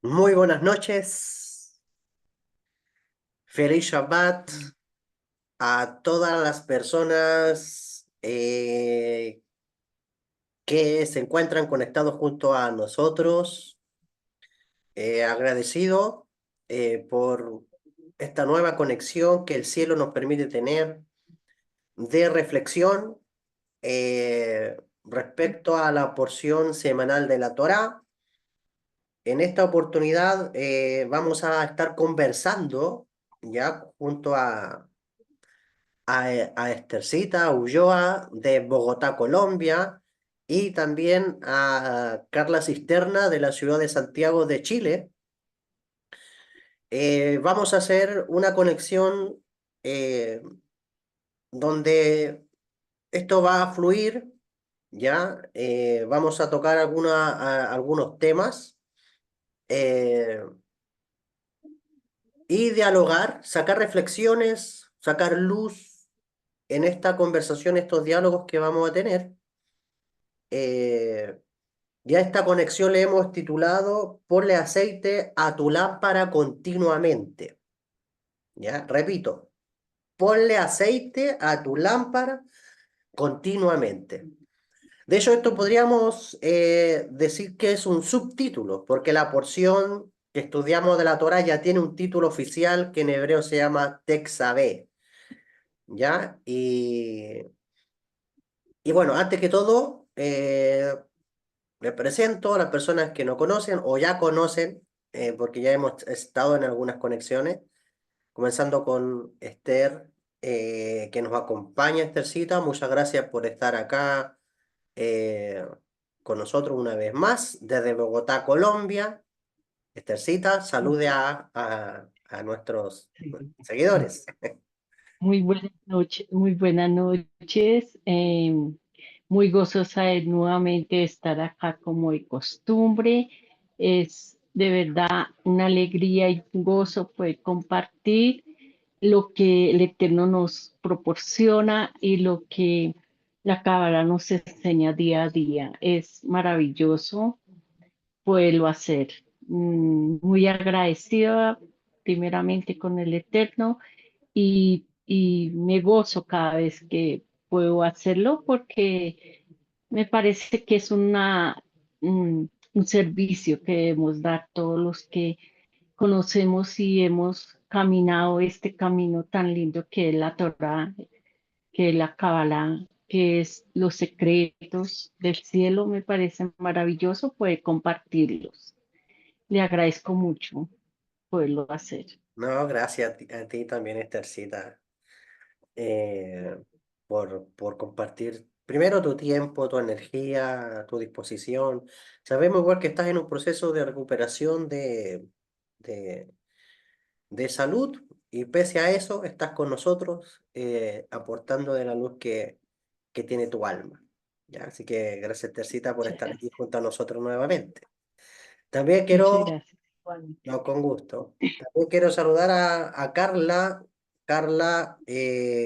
Muy buenas noches, feliz Shabbat a todas las personas que se encuentran conectados junto a nosotros. Agradecido por esta nueva conexión que el cielo nos permite tener de reflexión respecto a la porción semanal de la Torá. En esta oportunidad vamos a estar conversando ya junto a Estercita Ulloa de Bogotá, Colombia, y también a Carla Cisterna de la ciudad de Santiago de Chile. Vamos a hacer una conexión eh, donde esto va a fluir, ¿ya? Vamos a tocar algunos temas eh, y dialogar, sacar reflexiones, sacar luz en esta conversación, estos diálogos que vamos a tener. Eh, y a esta conexión le hemos titulado Ponle aceite a tu lámpara continuamente. ¿Ya? Repito, ponle aceite a tu lámpara continuamente. De hecho, esto podríamos decir que es un subtítulo, porque la porción que estudiamos de la Torá ya tiene un título oficial que en hebreo se llama Texabé, ¿ya? Y bueno, antes que todo, les presento a las personas que no conocen o ya conocen, porque ya hemos estado en algunas conexiones, comenzando con Esther, que nos acompaña, Esthercita. Muchas gracias por estar acá eh, con nosotros una vez más, desde Bogotá, Colombia. Esthercita, salude a nuestros seguidores. Muy buenas noches. Muy gozosa de nuevamente estar acá como de costumbre. Es de verdad una alegría y un gozo poder compartir lo que el Eterno nos proporciona y lo que la Cábala nos enseña día a día. Es maravilloso poderlo hacer. Muy agradecida primeramente con el Eterno y me gozo cada vez que puedo hacerlo porque me parece que es un servicio que debemos dar todos los que conocemos y hemos caminado este camino tan lindo que es la Torá, que es la Kabbalah, que es los secretos del cielo. Me parece maravilloso poder compartirlos. Le agradezco mucho poderlo hacer. No, gracias a ti también, Esthercita, eh, por compartir primero tu tiempo, tu energía, tu disposición. Sabemos igual que estás en un proceso de recuperación de, de salud, y pese a eso estás con nosotros aportando de la luz que tiene tu alma. ¿Ya? Así que gracias, Tercita, por Muchas estar aquí gracias. junto a nosotros nuevamente. También Muchas quiero, gracias. Igualmente. no, con gusto, también quiero saludar a Carla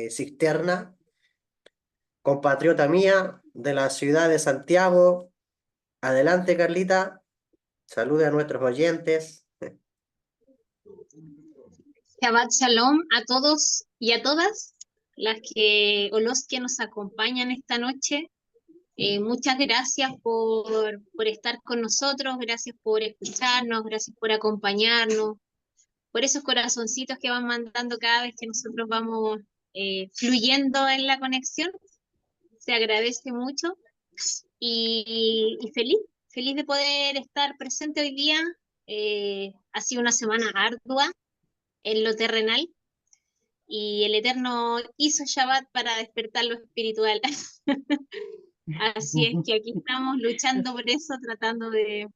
Cisterna, compatriota mía de la ciudad de Santiago. Adelante, Carlita, salude a nuestros oyentes. Shabbat Shalom a todos y a todas las que o los que nos acompañan esta noche. Muchas gracias por estar con nosotros, gracias por escucharnos, gracias por acompañarnos, por esos corazoncitos que van mandando cada vez que nosotros vamos fluyendo en la conexión. Se agradece mucho y feliz de poder estar presente hoy día. Ha sido una semana ardua en lo terrenal y el Eterno hizo Shabbat para despertar lo espiritual. Así es que aquí estamos luchando por eso, tratando de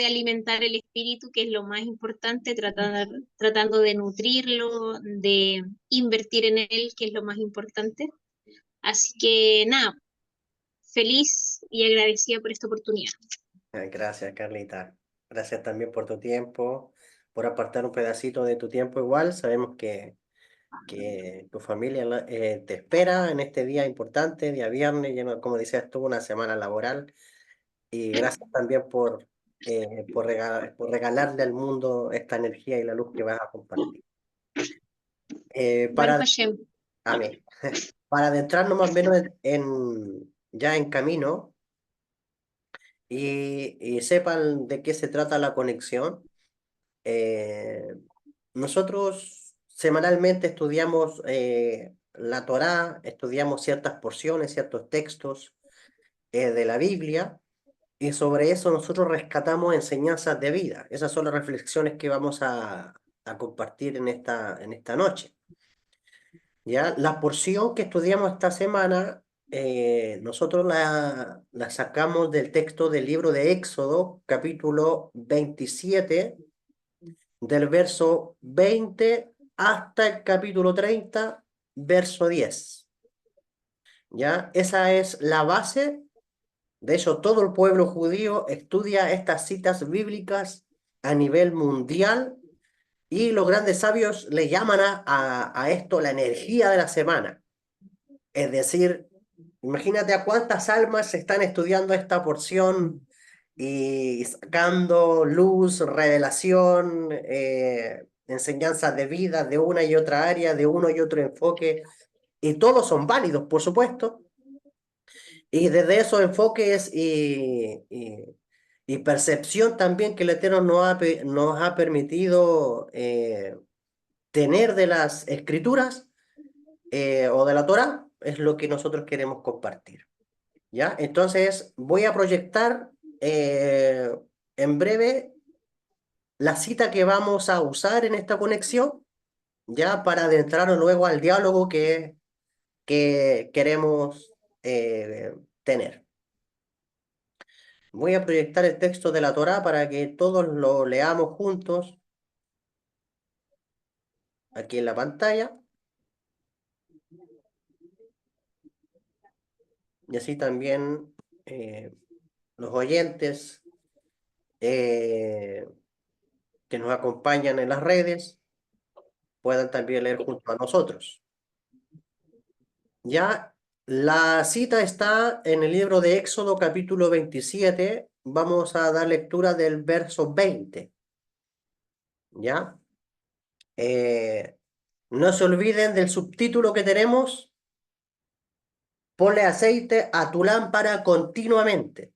alimentar el espíritu, que es lo más importante, tratando de nutrirlo, de invertir en él, que es lo más importante. Así que nada, feliz y agradecida por esta oportunidad. Ay, gracias, Carlita. Gracias también por tu tiempo, por apartar un pedacito de tu tiempo igual. Sabemos que tu familia te espera en este día importante, día viernes, lleno, como decías tú, una semana laboral. Y gracias también por regalarle al mundo esta energía y la luz que vas a compartir. Baruch Para, Hashem. amén. Para adentrarnos más o menos ya en camino y sepan de qué se trata la conexión, nosotros semanalmente estudiamos la Torá, estudiamos ciertas porciones, ciertos textos de la Biblia, y sobre eso nosotros rescatamos enseñanzas de vida. Esas son las reflexiones que vamos a compartir en esta noche. ¿Ya? La porción que estudiamos esta semana, nosotros la sacamos del texto del libro de Éxodo, capítulo 27, del verso 20 hasta el capítulo 30, verso 10. ¿Ya? Esa es la base. De hecho, todo el pueblo judío estudia estas citas bíblicas a nivel mundial y los grandes sabios le llaman a esto la energía de la semana. Es decir, imagínate a cuántas almas están estudiando esta porción y sacando luz, revelación, enseñanzas de vida de una y otra área, de uno y otro enfoque, y todos son válidos, por supuesto. Y desde esos enfoques y percepción también que el Eterno nos ha permitido tener de las escrituras o de la Torá, es lo que nosotros queremos compartir. ¿Ya? Entonces voy a proyectar en breve la cita que vamos a usar en esta conexión, ya para adentrarnos luego al diálogo que queremos tener. Voy a proyectar el texto de la Torá para que todos lo leamos juntos aquí en la pantalla. Y así también los oyentes que nos acompañan en las redes puedan también leer junto a nosotros. Ya la cita está en el libro de Éxodo capítulo 27. Vamos a dar lectura del verso 20. ¿Ya? No se olviden del subtítulo que tenemos. Ponle aceite a tu lámpara continuamente.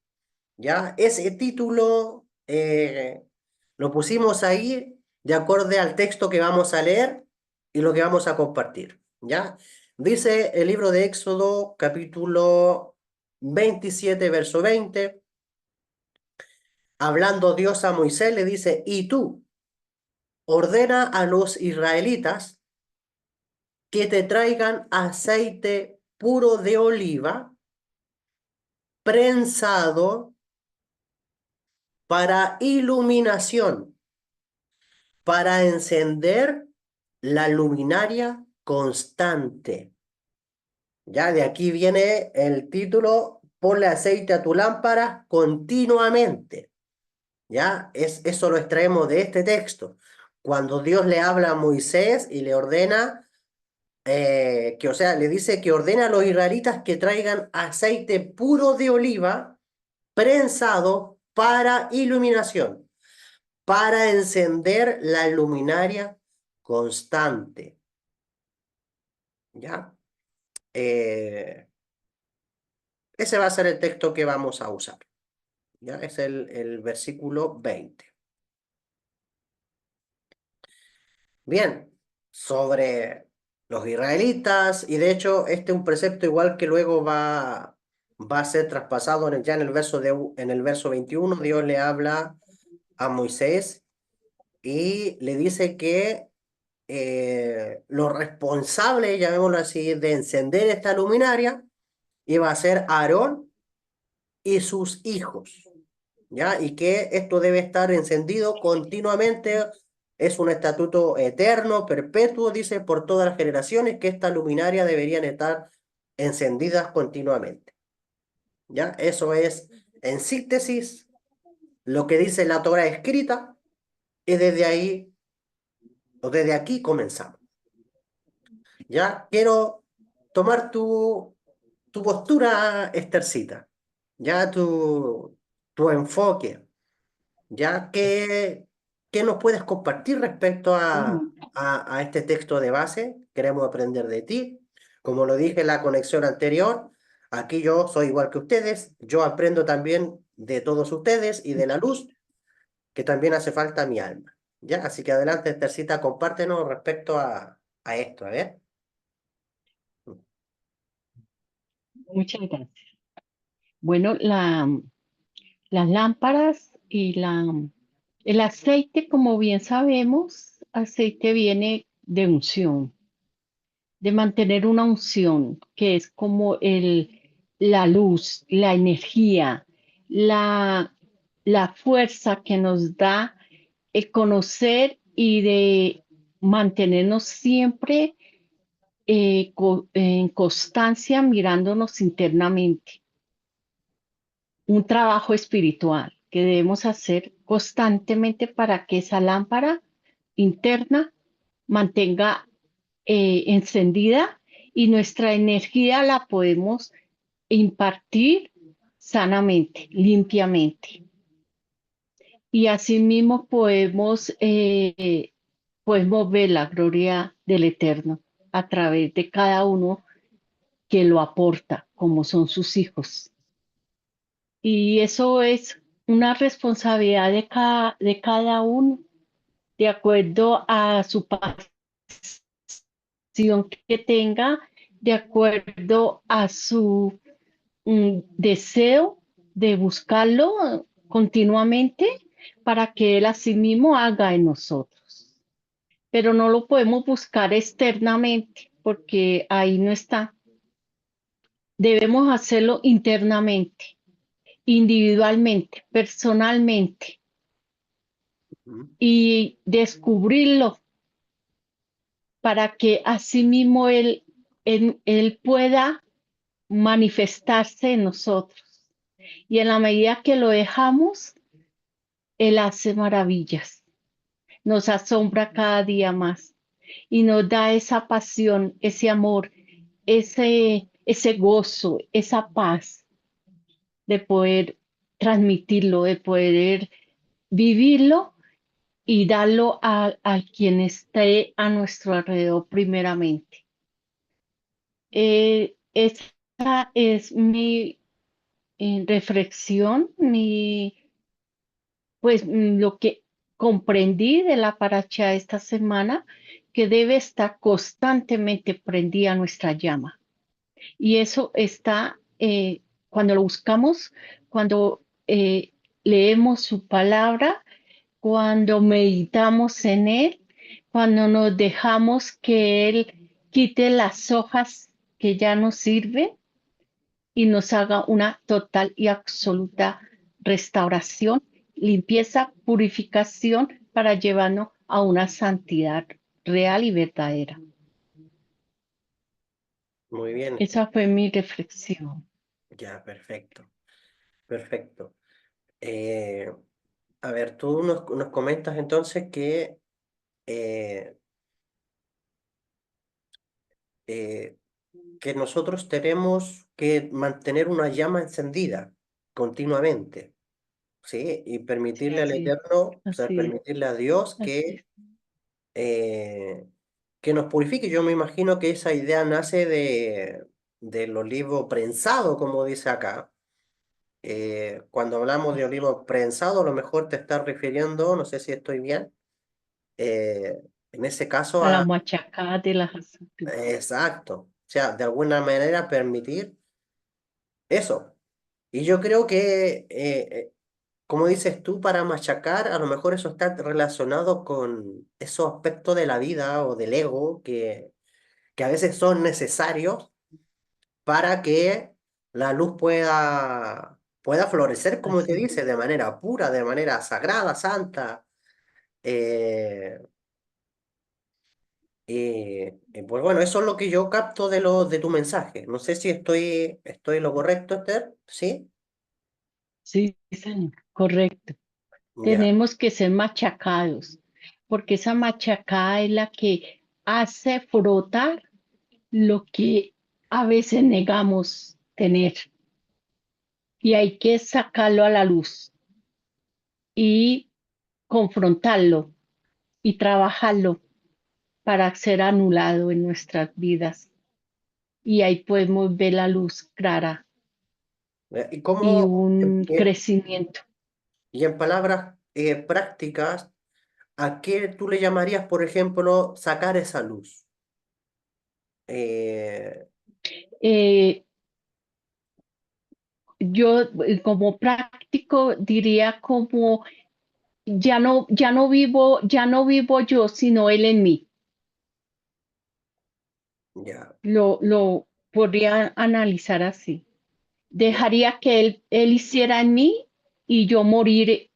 ¿Ya? Ese título lo pusimos ahí de acuerdo al texto que vamos a leer y lo que vamos a compartir. ¿Ya? Dice el libro de Éxodo, capítulo 27, verso 20. Hablando Dios a Moisés, le dice: y tú, ordena a los israelitas que te traigan aceite puro de oliva, prensado para iluminación, para encender la luminaria constante. Ya de aquí viene el título: ponle aceite a tu lámpara continuamente. Ya eso lo extraemos de este texto. Cuando Dios le habla a Moisés y le ordena o sea, le dice que ordena a los israelitas que traigan aceite puro de oliva prensado para iluminación, para encender la luminaria constante. ¿Ya? Ese va a ser el texto que vamos a usar. ¿Ya? Es el versículo 20. Bien, sobre los israelitas, y de hecho este es un precepto igual que luego va a ser traspasado ya en el verso 21. Dios le habla a Moisés y le dice que lo responsable, llamémoslo así, de encender esta luminaria iba a ser Aarón y sus hijos, ¿ya? Y que esto debe estar encendido continuamente, es un estatuto eterno, perpetuo, dice, por todas las generaciones, que estas luminarias deberían estar encendidas continuamente, ¿ya? Eso es, en síntesis, lo que dice la Torá escrita, y desde ahí, o desde aquí comenzamos. Ya quiero tomar tu postura, Estercita, ya tu enfoque. ¿Ya? ¿Qué nos puedes compartir respecto Bueno, a este texto de base? Queremos aprender de ti. Como lo dije en la conexión anterior, aquí yo soy igual que ustedes, yo aprendo también de todos ustedes y de la luz, que también hace falta a mi alma. ¿Ya? Así que adelante, Tercita, compártenos respecto a esto, a ver. muchas gracias. Bueno, las lámparas y el aceite, como bien sabemos, aceite viene de unción, de mantener una unción, que es como la luz, la energía, la, la fuerza que nos da el conocer y de mantenernos siempre en constancia mirándonos internamente. Un trabajo espiritual que debemos hacer constantemente para que esa lámpara interna mantenga encendida y nuestra energía la podemos impartir sanamente, limpiamente. Y asimismo podemos ver la gloria del Eterno a través de cada uno que lo aporta, como son sus hijos. Y eso es una responsabilidad de cada uno, de acuerdo a su pasión que tenga, de acuerdo a su deseo de buscarlo continuamente para que Él asimismo haga en nosotros. Pero no lo podemos buscar externamente porque ahí no está. Debemos hacerlo internamente, individualmente, personalmente Ujú. y descubrirlo para que asimismo él pueda manifestarse en nosotros. Y en la medida que lo dejamos, Él hace maravillas, nos asombra cada día más y nos da esa pasión, ese amor, ese gozo, esa paz de poder transmitirlo, de poder vivirlo y darlo a quien esté a nuestro alrededor primeramente. Esa es mi reflexión, lo que comprendí de la paracha esta semana, que debe estar constantemente prendida nuestra llama. Y eso está cuando lo buscamos, cuando leemos su palabra, cuando meditamos en él, cuando nos dejamos que él quite las hojas que ya no sirven y nos haga una total y absoluta restauración, limpieza, purificación para llevarnos a una santidad real y verdadera. Muy bien, Esa fue mi reflexión. ya, perfecto, perfecto. Eh, a ver, tú nos comentas entonces eh, eh, que nosotros tenemos que mantener una llama encendida continuamente, ¿sí? Y Sí, permitirle al así es, Eterno, o sea, así es, permitirle a Dios así es. eh, que nos purifique. Yo me imagino que esa idea nace del olivo prensado, como dice acá. Cuando hablamos de olivo prensado, a lo mejor te estás refiriendo, no sé si estoy bien, en ese caso A la a... machacada de las aceitunas. Exacto. O sea, de alguna manera permitir eso. Y yo creo que, como dices tú, para machacar, a lo mejor eso está relacionado con esos aspectos de la vida o del ego que a veces son necesarios para que la luz pueda florecer, como te Así dice, de manera pura, de manera sagrada, santa. Eh, pues bueno, eso es lo que yo capto de tu mensaje. No sé si estoy en lo correcto, Esther. ¿Sí? sí, señor, correcto. Ya. Tenemos que ser machacados, porque esa machacada es la que hace frotar lo que a veces negamos tener y hay que sacarlo a la luz y confrontarlo y trabajarlo para ser anulado en nuestras vidas. Y ahí podemos ver la luz clara ¿Y y cómo, un crecimiento. y en palabras prácticas, a qué tú le llamarías, por ejemplo, sacar esa luz? Eh, Eh, yo como práctico diría como ya no vivo yo, sino él en mí. ya, Lo podría analizar así. ya, Dejaría que él hiciera en mí y yo morir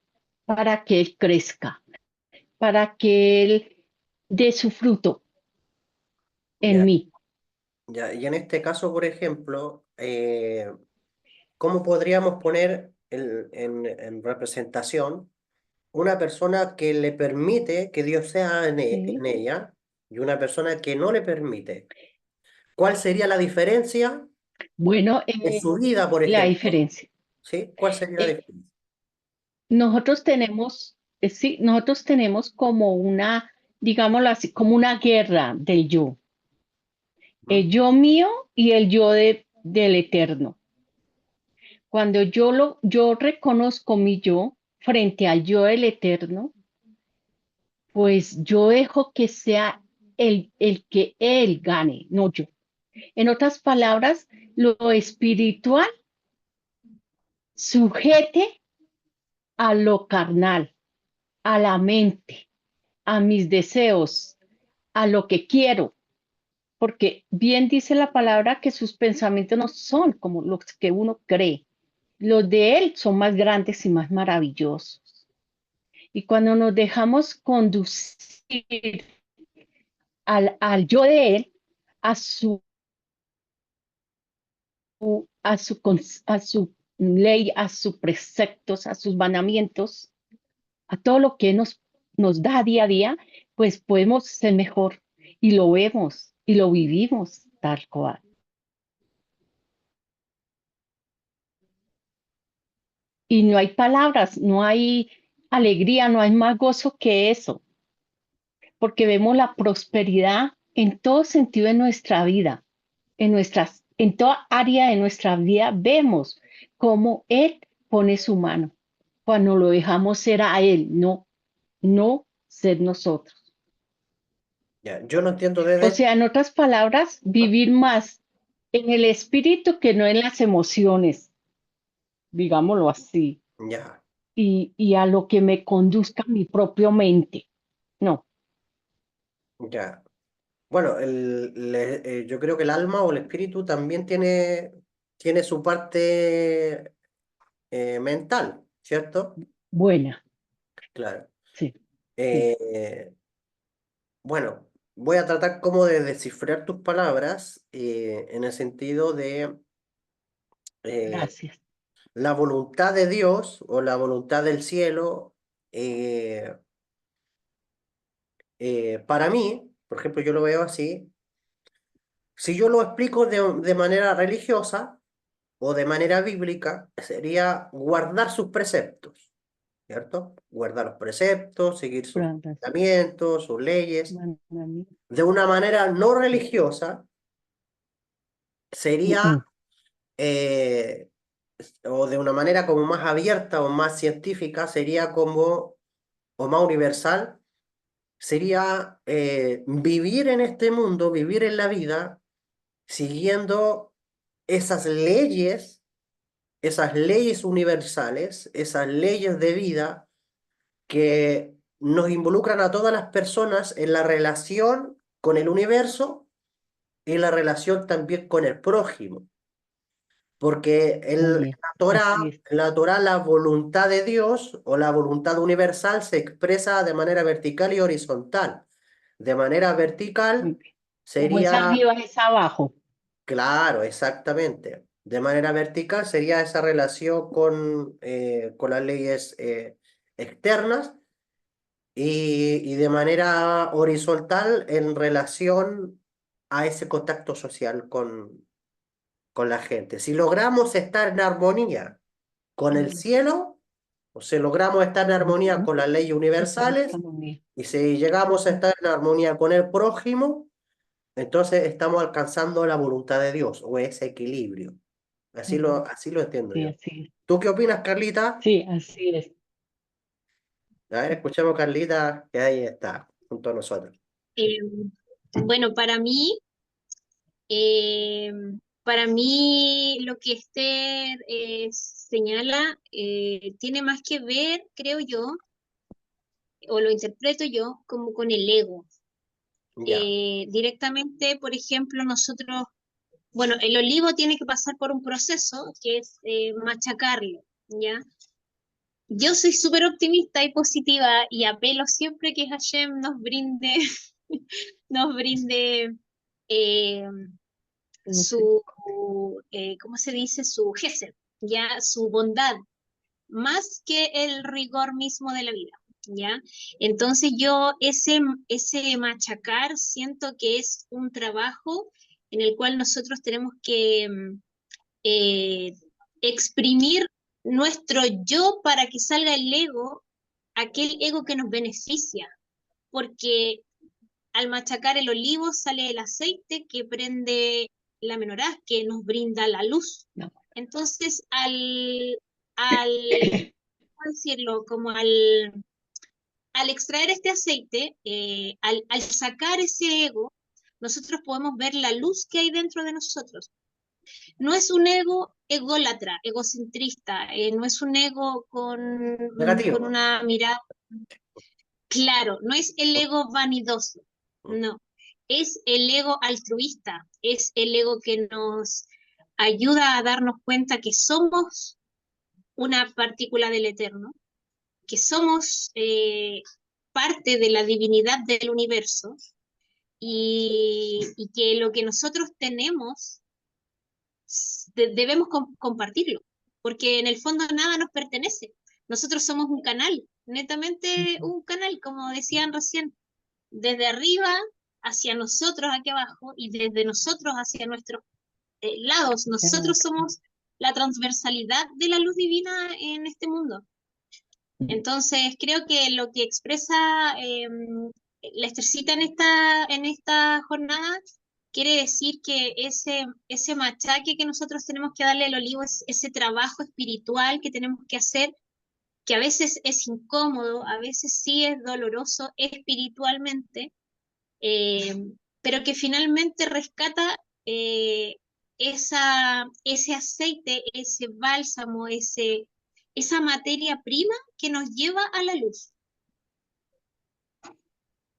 para que él crezca, para que él dé su fruto en ya, mí. ya. Y en este caso, por ejemplo, ¿cómo podríamos poner en representación una persona que le permite que Dios sea en ¿Sí? ella y una persona que no le permite? ¿Cuál sería la diferencia Bueno, en su vida, por la ejemplo? diferencia. ¿Sí? ¿Cuál sería la Eh, diferencia? nosotros tenemos como una, digámoslo así, como una guerra del yo. ¿Mm? El yo mío y el yo del eterno. Cuando yo reconozco mi yo frente al yo del eterno, pues yo dejo que sea el que él gane, no yo. En otras palabras, lo espiritual sujete a lo carnal, a la mente, a mis deseos, a lo que quiero, porque bien dice la palabra que sus pensamientos no son como los que uno cree. Los de él son más grandes y más maravillosos. Y cuando nos dejamos conducir al yo de él, a su, a su ley, a sus preceptos, a sus mandamientos, a todo lo que nos da día a día, pues podemos ser mejor y lo vemos y lo vivimos tal cual. Y no hay palabras, no hay alegría, no hay más gozo que eso, porque vemos la prosperidad en todo sentido de nuestra vida, en toda área de nuestra vida vemos cómo Él pone su mano cuando lo dejamos ser a Él, no ser nosotros. Ya, yo no entiendo O desde... sea, en otras palabras, vivir más en el espíritu que no en las emociones, digámoslo así, Ya, y a lo que me conduzca mi propia mente. No, ya. Bueno, yo creo que el alma o el espíritu también tiene su parte mental, ¿cierto? buena, Claro. sí, sí, Eh, bueno, voy a tratar como de descifrar tus palabras en el sentido de eh, gracias. la voluntad de Dios o la voluntad del cielo. eh, para mí, por ejemplo, yo lo veo así. Si yo lo explico de manera religiosa o de manera bíblica, sería guardar sus preceptos, ¿cierto? Guardar los preceptos, seguir sus Gracias. mandamientos, sus leyes. Mandamiento. De una manera no religiosa, Mm, sería, mm. eh, o de una manera como más abierta o más científica, sería como, o más universal, sería vivir en este mundo, vivir en la vida, siguiendo esas leyes universales, esas leyes de vida que nos involucran a todas las personas en la relación con el universo y la relación también con el prójimo. Porque Muy bien, así es. En la Torá, la voluntad de Dios o la voluntad universal se expresa de manera vertical y horizontal. De manera Muy vertical bien. Como es sería, arriba, es abajo. claro, exactamente. De manera vertical sería esa relación con las leyes externas y de manera horizontal en relación a ese contacto social con la gente. Si logramos estar en armonía con el Mm, cielo, O sea, logramos estar en armonía Ujú. con las leyes universales, Estamos bien. y si llegamos a Ujú. estar en armonía con el prójimo, entonces estamos alcanzando la voluntad de Dios o ese equilibrio. Ujú. Así lo entiendo Sí, yo. así es. ¿Tú qué opinas, Carlita? Sí, así es. A ver, escuchemos a Carlita, que ahí está, junto a nosotros. Eh, bueno, eh, para mí lo que Esther señala tiene más que ver, creo yo, o lo interpreto yo, como con el ego. Ya, Directamente, por ejemplo, nosotros, bueno, el olivo tiene que pasar por un proceso que es machacarlo, ¿ya? Yo soy súper optimista y positiva y apelo siempre que Hashem nos brinde, nos brinde eh, Como se- su, ¿cómo se dice? Su gesed, ya su bondad, más que el rigor mismo de la vida, ¿ya? Entonces yo ese machacar siento que es un trabajo en el cual nosotros tenemos que eh, exprimir nuestro yo para que salga el ego, aquel ego que nos beneficia, porque al machacar el olivo sale el aceite que prende la menorá, que nos brinda la luz. no. Entonces, al ¿cómo decirlo? Como al extraer este aceite, al sacar ese ego, nosotros podemos ver la luz que hay dentro de nosotros. No es un ego ególatra, egocentrista, no es un ego con negativo. una mirada, claro, no es el ego vanidoso, no, es el ego altruista, es el ego que nos ayuda a darnos cuenta que somos una partícula del eterno, que somos parte de la divinidad del universo y que lo que nosotros tenemos debemos compartirlo, porque en el fondo nada nos pertenece. Nosotros somos un canal, netamente Ujú. un canal, como decían recién, desde arriba hacia nosotros aquí abajo y desde nosotros hacia nuestros lados. Nosotros somos la transversalidad de la luz divina en este mundo. Entonces, creo que lo que expresa la Estercita en esta jornada quiere decir que ese machaque que nosotros tenemos que darle al olivo es ese trabajo espiritual que tenemos que hacer, que a veces es incómodo, a veces sí es doloroso espiritualmente, eh, pero que finalmente rescata eh, ese aceite, ese bálsamo, esa materia prima que nos lleva a la luz.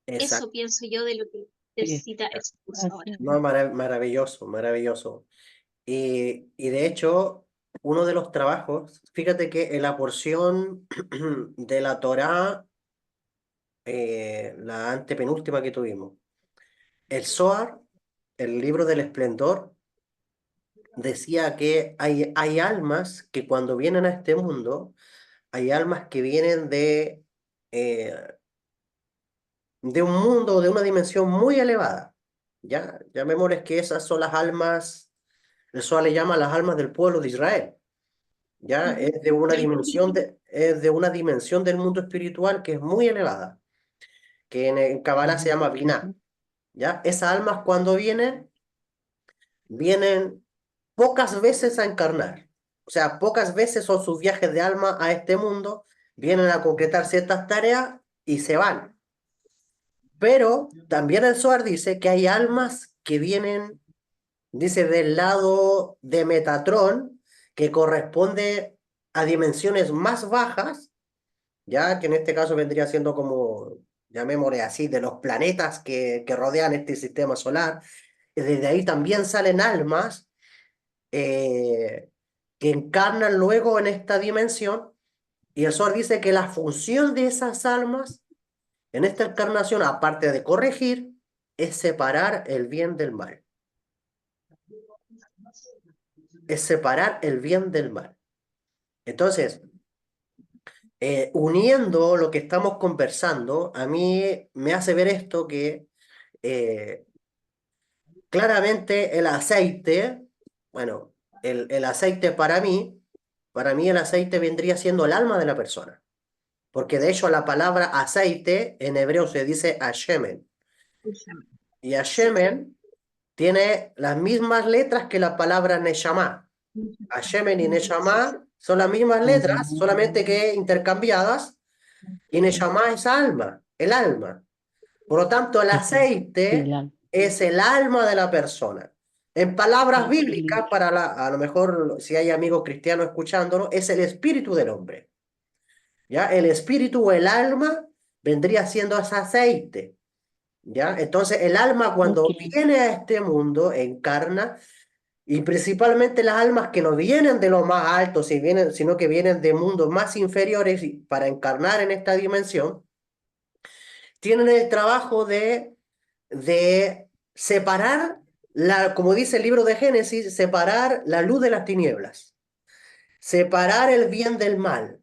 Exacto. Eso pienso yo de lo que Sí, necesita expuso ahora. así No, maravilloso, maravilloso. Y de hecho, uno de los trabajos, fíjate que en la porción de la Torá, la antepenúltima que tuvimos, el Zohar, el libro del esplendor, decía que hay almas que cuando vienen a este mundo, hay almas que vienen eh, de un mundo, de una dimensión muy elevada. ¿Ya? Llamémosles que esas son las almas, el Zohar le llama las almas del pueblo de Israel. ¿Ya? Ujú. Es de una dimensión del mundo espiritual que es muy elevada, que en Kabbalah se Ujú, llama Binah. ujú, ¿Ya? Esas almas cuando vienen pocas veces a encarnar. O sea, pocas veces son sus viajes de alma a este mundo, vienen a concretar ciertas tareas y se van. Pero también el Zohar dice que hay almas que vienen, dice, del lado de Metatrón, que corresponde a dimensiones más bajas, ya que en este caso vendría siendo como, llamémosle así, de los planetas que rodean este sistema solar. Y desde ahí también salen almas eh, que encarnan luego en esta dimensión. Y el Zohar dice que la función de esas almas en esta encarnación, aparte de corregir, es separar el bien del mal. Es separar el bien del mal. Entonces, uniendo lo que estamos conversando, a mí me hace ver esto que eh, claramente el aceite, bueno, el aceite para mí para mí el aceite vendría siendo el alma de la persona. Porque de hecho la palabra aceite en hebreo se dice Hashemen. Y Sí. Hashemen tiene las mismas letras que la palabra Neshama. Hashemen y Neshama son las mismas letras, solamente que intercambiadas. Y Neshama es alma, el alma. Por lo tanto, el Ujú. aceite Claro. es el alma de la persona. En palabras Ok. bíblicas, a lo mejor si hay amigos cristianos escuchándolo, es el espíritu del hombre. ¿Ya? El espíritu o el alma vendría siendo ese aceite. ¿Ya? Entonces, el alma Ok. cuando viene a este mundo encarna, y principalmente las almas que no vienen de lo más alto, sino que vienen de mundos más inferiores y para encarnar en esta dimensión, tienen el trabajo de separar, como dice el libro de Génesis, separar la luz de las tinieblas, separar el bien del mal.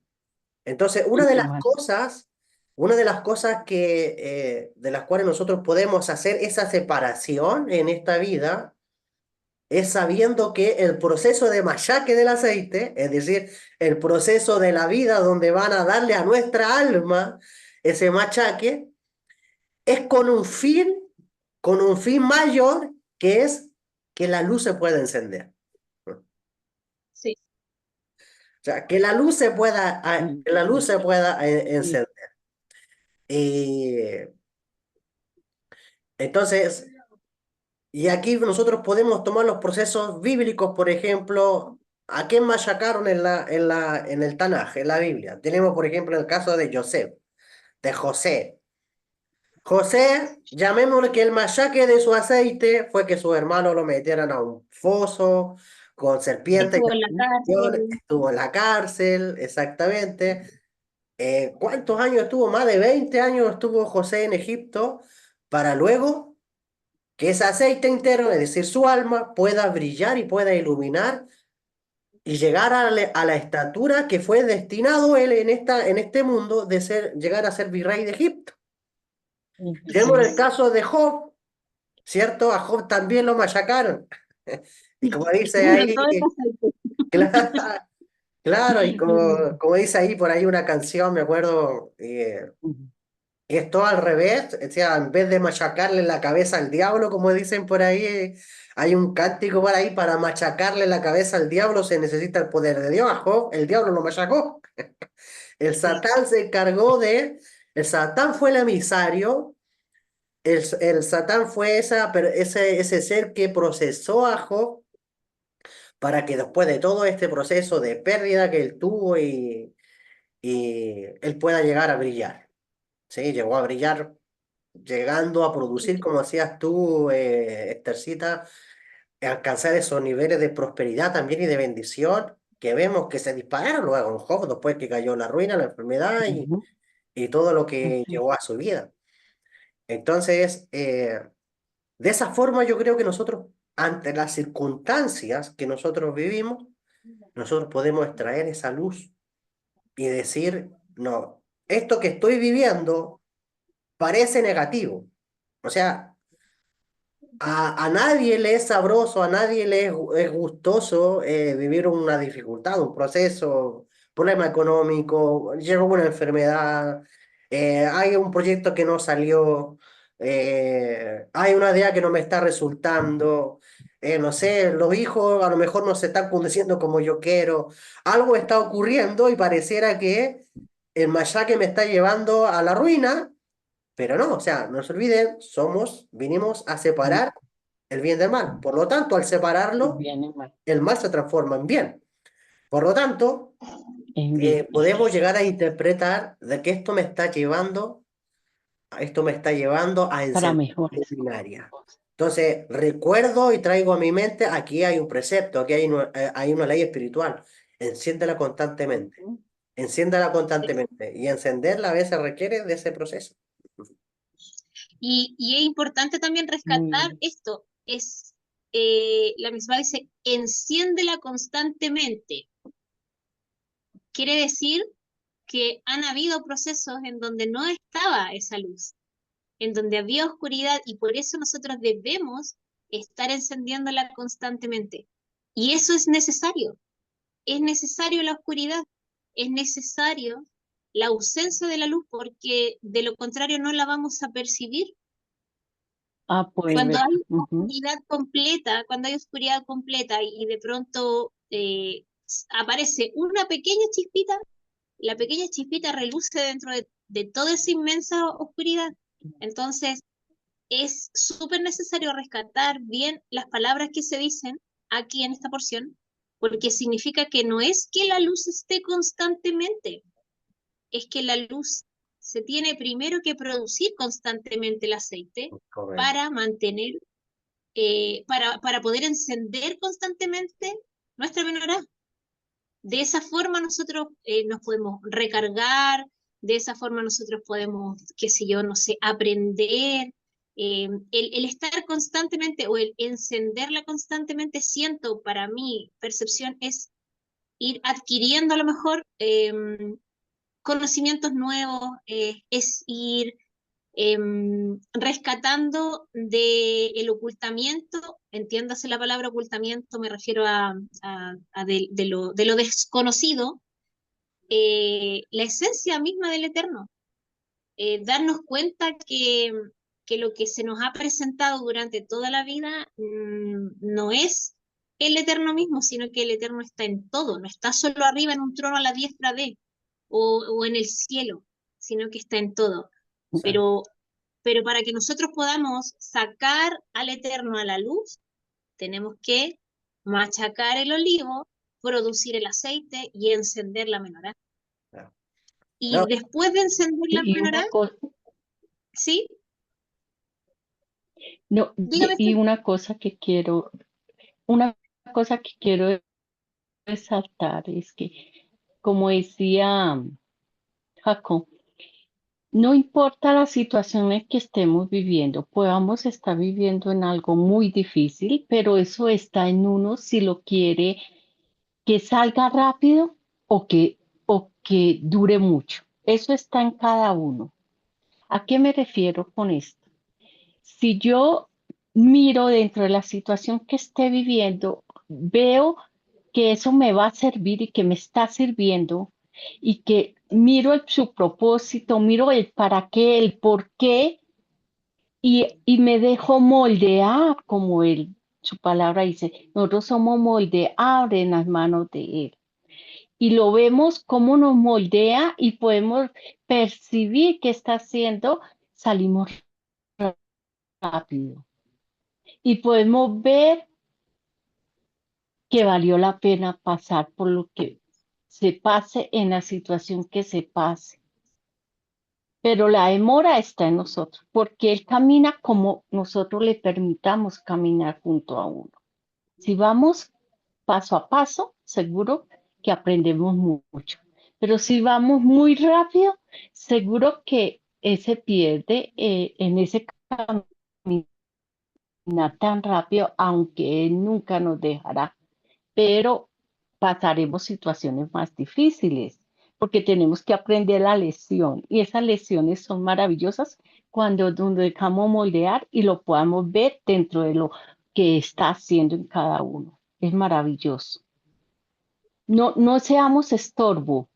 Entonces, Vale. una de las cosas de las cuales nosotros podemos hacer esa separación en esta vida es sabiendo que el proceso de machaque del aceite, es decir, el proceso de la vida donde van a darle a nuestra alma ese machaque, es con un fin mayor, que es que la luz se pueda encender. O Sí. sea, que la luz se pueda, Mm, que la luz se pueda sí. encender. Y entonces, y aquí nosotros podemos tomar los procesos bíblicos, por ejemplo, ¿a quién machacaron en el Tanaj, en la Biblia? Tenemos, por ejemplo, el caso de de José. José, llamémosle que el machaque de su aceite fue que sus hermanos lo metieran a un foso con serpientes, Estuvo en la cárcel. estuvo en la cárcel, exactamente. ¿Cuántos años estuvo? Más de 20 años estuvo José en Egipto para luego que ese aceite entero, es decir, su alma, pueda brillar y pueda iluminar y llegar a la estatura que fue destinado él en este mundo de llegar a ser virrey de Egipto. Tenemos Ujú. el caso de Job, ¿cierto? A Job también lo machacaron. Y como dice Bueno, ahí, todo es aceite. claro, claro, y Mm, como dice ahí por ahí una canción, me acuerdo, que es todo al revés, o sea, en vez de machacarle la cabeza al diablo, como dicen por ahí, hay un cántico por ahí para machacarle la cabeza al diablo, se necesita el poder de Dios. A Job, el diablo lo machacó. El Sí. Satán se encargó el Satán fue el emisario. El Satán fue ese ser que procesó a Job para que después de todo este proceso de pérdida que él tuvo y él pueda llegar a brillar. Sí, llegó a brillar, llegando a producir, como decías tú, Estercita, alcanzar esos niveles de prosperidad también y de bendición que vemos que se dispararon luego en Job después que cayó la ruina, la enfermedad ujú, y todo lo que ujú. llevó a su vida. Entonces, de esa forma yo creo que nosotros, ante las circunstancias que nosotros vivimos, nosotros podemos extraer esa luz y decir, no, esto que estoy viviendo parece negativo. O sea, a nadie le es sabroso, a nadie le es gustoso vivir una dificultad, un proceso, problema económico, llegó una enfermedad, hay un proyecto que no salió, hay una idea que no me está resultando, no sé, los hijos a lo mejor no se están conduciendo como yo quiero, algo está ocurriendo y pareciera que el machaque me está llevando a la ruina. Pero no, o sea, no se olviden, vinimos a separar el bien del mal. Por lo tanto, al separarlo, Bien y mal. el mal se transforma en bien. Por lo tanto, En bien. podemos llegar a interpretar de que esto me está llevando a Para encender mejores luminaria. cosas. Entonces, recuerdo y traigo a mi mente, aquí hay un precepto, aquí hay una ley espiritual. Enciéndela constantemente. Ujú. Enciéndala constantemente. Y encenderla a veces requiere de ese proceso. Y es importante también Muy rescatar bien. esto, la misma dice, enciéndela constantemente. Quiere decir que han habido procesos en donde no estaba esa luz, en donde había oscuridad y por eso nosotros debemos estar encendiéndola constantemente. Y eso es necesario, es necesario la oscuridad, es necesario la ausencia de la luz, porque de lo contrario no la vamos a percibir. Ah, Cuando pues, hay ujú. oscuridad completa y de pronto aparece una pequeña chispita, la pequeña chispita reluce dentro de toda esa inmensa oscuridad. Entonces, es súper necesario rescatar bien las palabras que se dicen aquí en esta porción, porque significa que no es que la luz esté constantemente, es que la luz se tiene primero que producir constantemente el aceite Correcto. para mantener, para poder encender constantemente nuestra menorá. De esa forma nosotros nos podemos recargar, de esa forma nosotros podemos, qué sé yo, no sé, aprender. El estar constantemente o el encenderla constantemente, siento para mi percepción, es ir adquiriendo a lo mejor conocimientos nuevos, es ir rescatando del ocultamiento, entiéndase la palabra ocultamiento, me refiero a de lo desconocido, la esencia misma del eterno, darnos cuenta que lo que se nos ha presentado durante toda la vida no es el eterno mismo, sino que el eterno está en todo, no está solo arriba en un trono a la diestra de, o en el cielo, sino que está en todo. Sí. Pero, pero para que nosotros podamos sacar al eterno a la luz, tenemos que machacar el olivo, producir el aceite y encender la menorá. No, Y después de encender la Y menorá, una cosa, ¿sí? no, Dígame y usted. una cosa que quiero resaltar es que, como decía Jacob, no importa la situación en que estemos viviendo, podamos estar viviendo en algo muy difícil, pero eso está en uno si lo quiere que salga rápido o que dure mucho. Eso está en cada uno. ¿A qué me refiero con esto? Si yo miro dentro de la situación que esté viviendo, veo que eso me va a servir y que me está sirviendo y que miro su propósito, miro el para qué, el por qué y me dejo moldear como él, su palabra dice, nosotros somos moldeables en las manos de él. Y lo vemos cómo nos moldea y podemos percibir qué está haciendo, salimos rápido. Y podemos ver que valió la pena pasar por lo que se pase en la situación que se pase. Pero la demora está en nosotros, porque Él camina como nosotros le permitamos caminar junto a uno. Si vamos paso a paso, seguro que aprendemos mucho. Pero si vamos muy rápido, seguro que se pierde en ese caminar tan rápido, aunque Él nunca nos dejará, pero pasaremos situaciones más difíciles porque tenemos que aprender la lección y esas lecciones son maravillosas cuando nos dejamos moldear y lo podamos ver dentro de lo que está haciendo en cada uno. Es maravilloso. No, no seamos estorbo,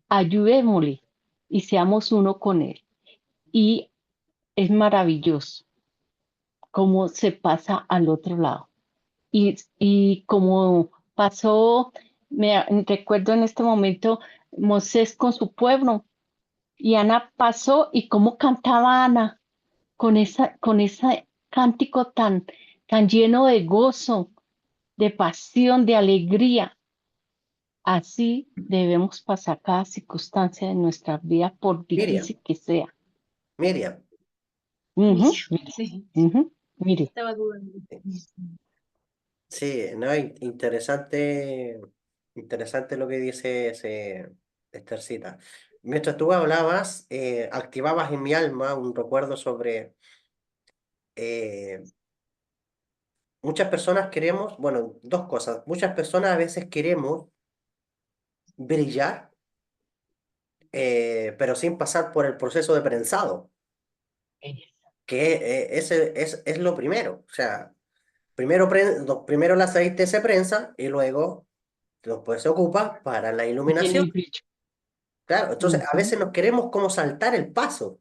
ayudémosle y seamos uno con él. Y es maravilloso cómo se pasa al otro lado. Y como pasó, recuerdo en este momento, Moisés con su pueblo, y Ana pasó, y cómo cantaba Ana con ese cántico tan lleno de gozo, de pasión, de alegría. Así debemos pasar cada circunstancia de nuestra vida, por Miriam, difícil que sea. Miriam. Ujú, mire, Sí, mire. estaba dudando. Sí, no, interesante, interesante lo que dice Estercita. Mientras tú hablabas, activabas en mi alma un recuerdo sobre eh, muchas personas queremos, bueno, dos cosas. Muchas personas a veces queremos brillar, pero sin pasar por el proceso de prensado, que ese es lo primero. O sea, primero el aceite se prensa y luego Después se ocupa para la Tiene iluminación. el brillo. Claro, entonces a Ujú. veces nos queremos como saltar el paso.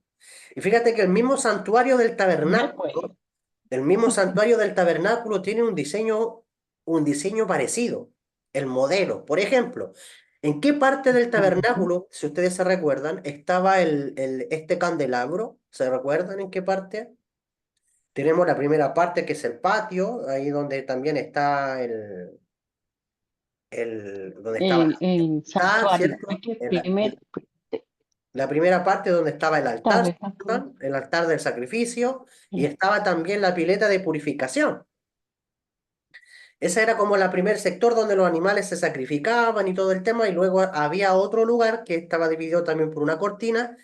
Y fíjate que el mismo santuario del No puede. tabernáculo, el mismo santuario del tabernáculo tiene un diseño parecido, el modelo. Por ejemplo, ¿en qué parte del Ujú. tabernáculo, si ustedes se recuerdan, estaba este candelabro? ¿Se recuerdan en qué parte? Tenemos la primera parte que es el patio, ahí donde también está donde estaba El el altar, santuario. ¿cierto? Porque primero, La primera parte donde estaba el altar, ¿se tabernáculo. acuerdan? El altar del sacrificio, y estaba también la pileta de purificación. Ese era como el primer sector donde los animales se sacrificaban y todo el tema, y luego había otro lugar que estaba dividido también por una cortina,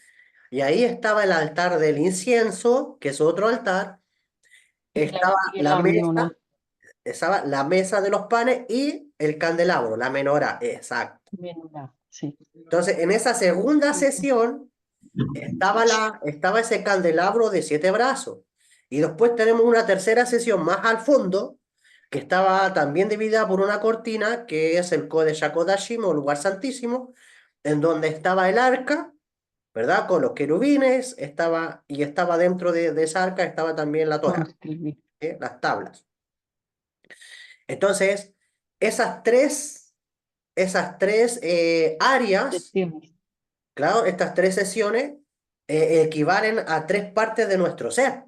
y ahí estaba el altar del incienso, que es otro altar, estaba Y la la menorá. mesa, estaba la mesa de los panes y el candelabro, la menorá, exacto. Menorá, sí. Entonces, en esa segunda Ujú. sesión estaba ese candelabro de 7 brazos. Y después tenemos una tercera sesión más al fondo, que estaba también dividida por una cortina, que es el Kodesh HaKodashim, o lugar santísimo, en donde estaba el arca, ¿verdad? Con los querubines, y estaba dentro de esa arca, estaba también la Con Torá, los querubines. las tablas. Entonces, esas tres áreas, Septiembre. claro, estas 3 sesiones equivalen a 3 partes de nuestro ser.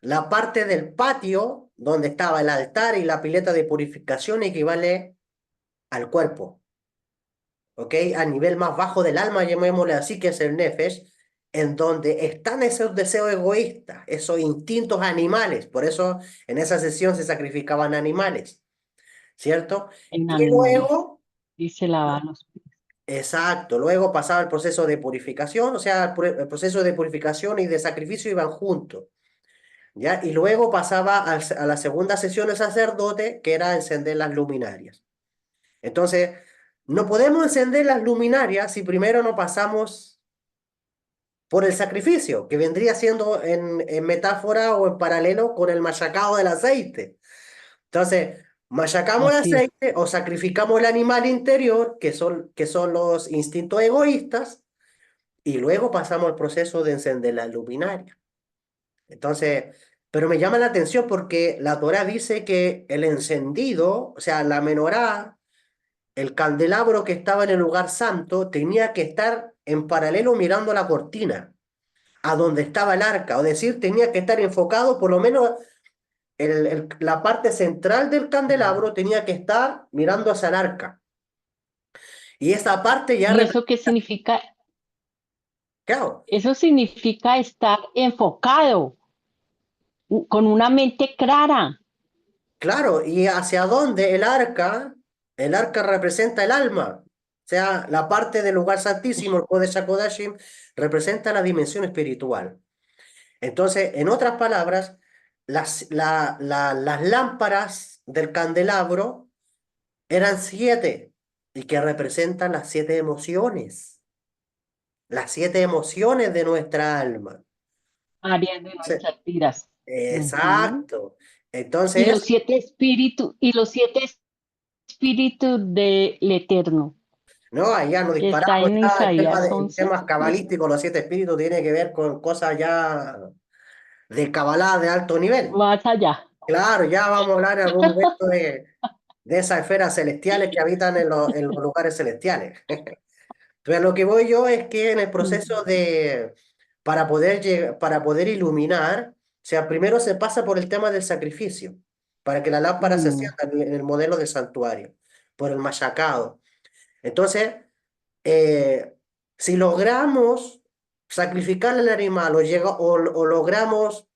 La parte del patio, donde estaba el altar y la pileta de purificación, equivale al cuerpo, ¿ok? A nivel más bajo del alma, llamémosle así, que es el nefesh, en donde están esos deseos egoístas, esos instintos animales. Por eso en esa sesión se sacrificaban animales, ¿cierto? En Y animales. luego, Y se lavaban los pies. exacto, luego pasaba el proceso de purificación, o sea, el proceso de purificación y de sacrificio iban juntos. ¿Ya? Y luego pasaba a la segunda sesión del sacerdote, que era encender las luminarias. Entonces, no podemos encender las luminarias si primero no pasamos por el sacrificio, que vendría siendo en metáfora o en paralelo con el machacado del aceite. Entonces, machacamos el Así es. aceite o sacrificamos el animal interior, que son los instintos egoístas, y luego pasamos al proceso de encender las luminarias. Entonces, pero me llama la atención porque la Torá dice que el encendido, o sea, la menorá, el candelabro que estaba en el lugar santo, tenía que estar en paralelo mirando la cortina, a donde estaba el arca, o decir, tenía que estar enfocado, por lo menos la parte central del candelabro tenía que estar mirando hacia el arca. Y esa parte ya, ¿Y eso qué significa? claro, Eso significa estar enfocado, con una mente clara. claro, ¿y hacia dónde el arca? El arca representa el alma. O sea, la parte del lugar santísimo, el Kodesh HaKodashim, representa la dimensión espiritual. Entonces, en otras palabras, las lámparas del candelabro eran 7 y que representan las 7 emociones de nuestra alma. Áreas de Entonces, nuestras vidas. Ujú. exacto. Entonces, Y los siete espíritus del Eterno, no, ahí ya nos que está disparamos, en ya Isaías en 11. temas cabalísticos, los 7 espíritus tiene que ver con cosas ya de cabalá de alto nivel. Más allá. Claro, ya vamos a hablar en algún momento de esas esferas celestiales que habitan en los lugares celestiales. Pero lo que voy yo es que en el proceso para poder iluminar, o sea, primero se pasa por el tema del sacrificio, para que la lámpara se Mm, sienta en el modelo de santuario, por el machacado. Entonces, eh, si logramos sacrificar al animal o logramos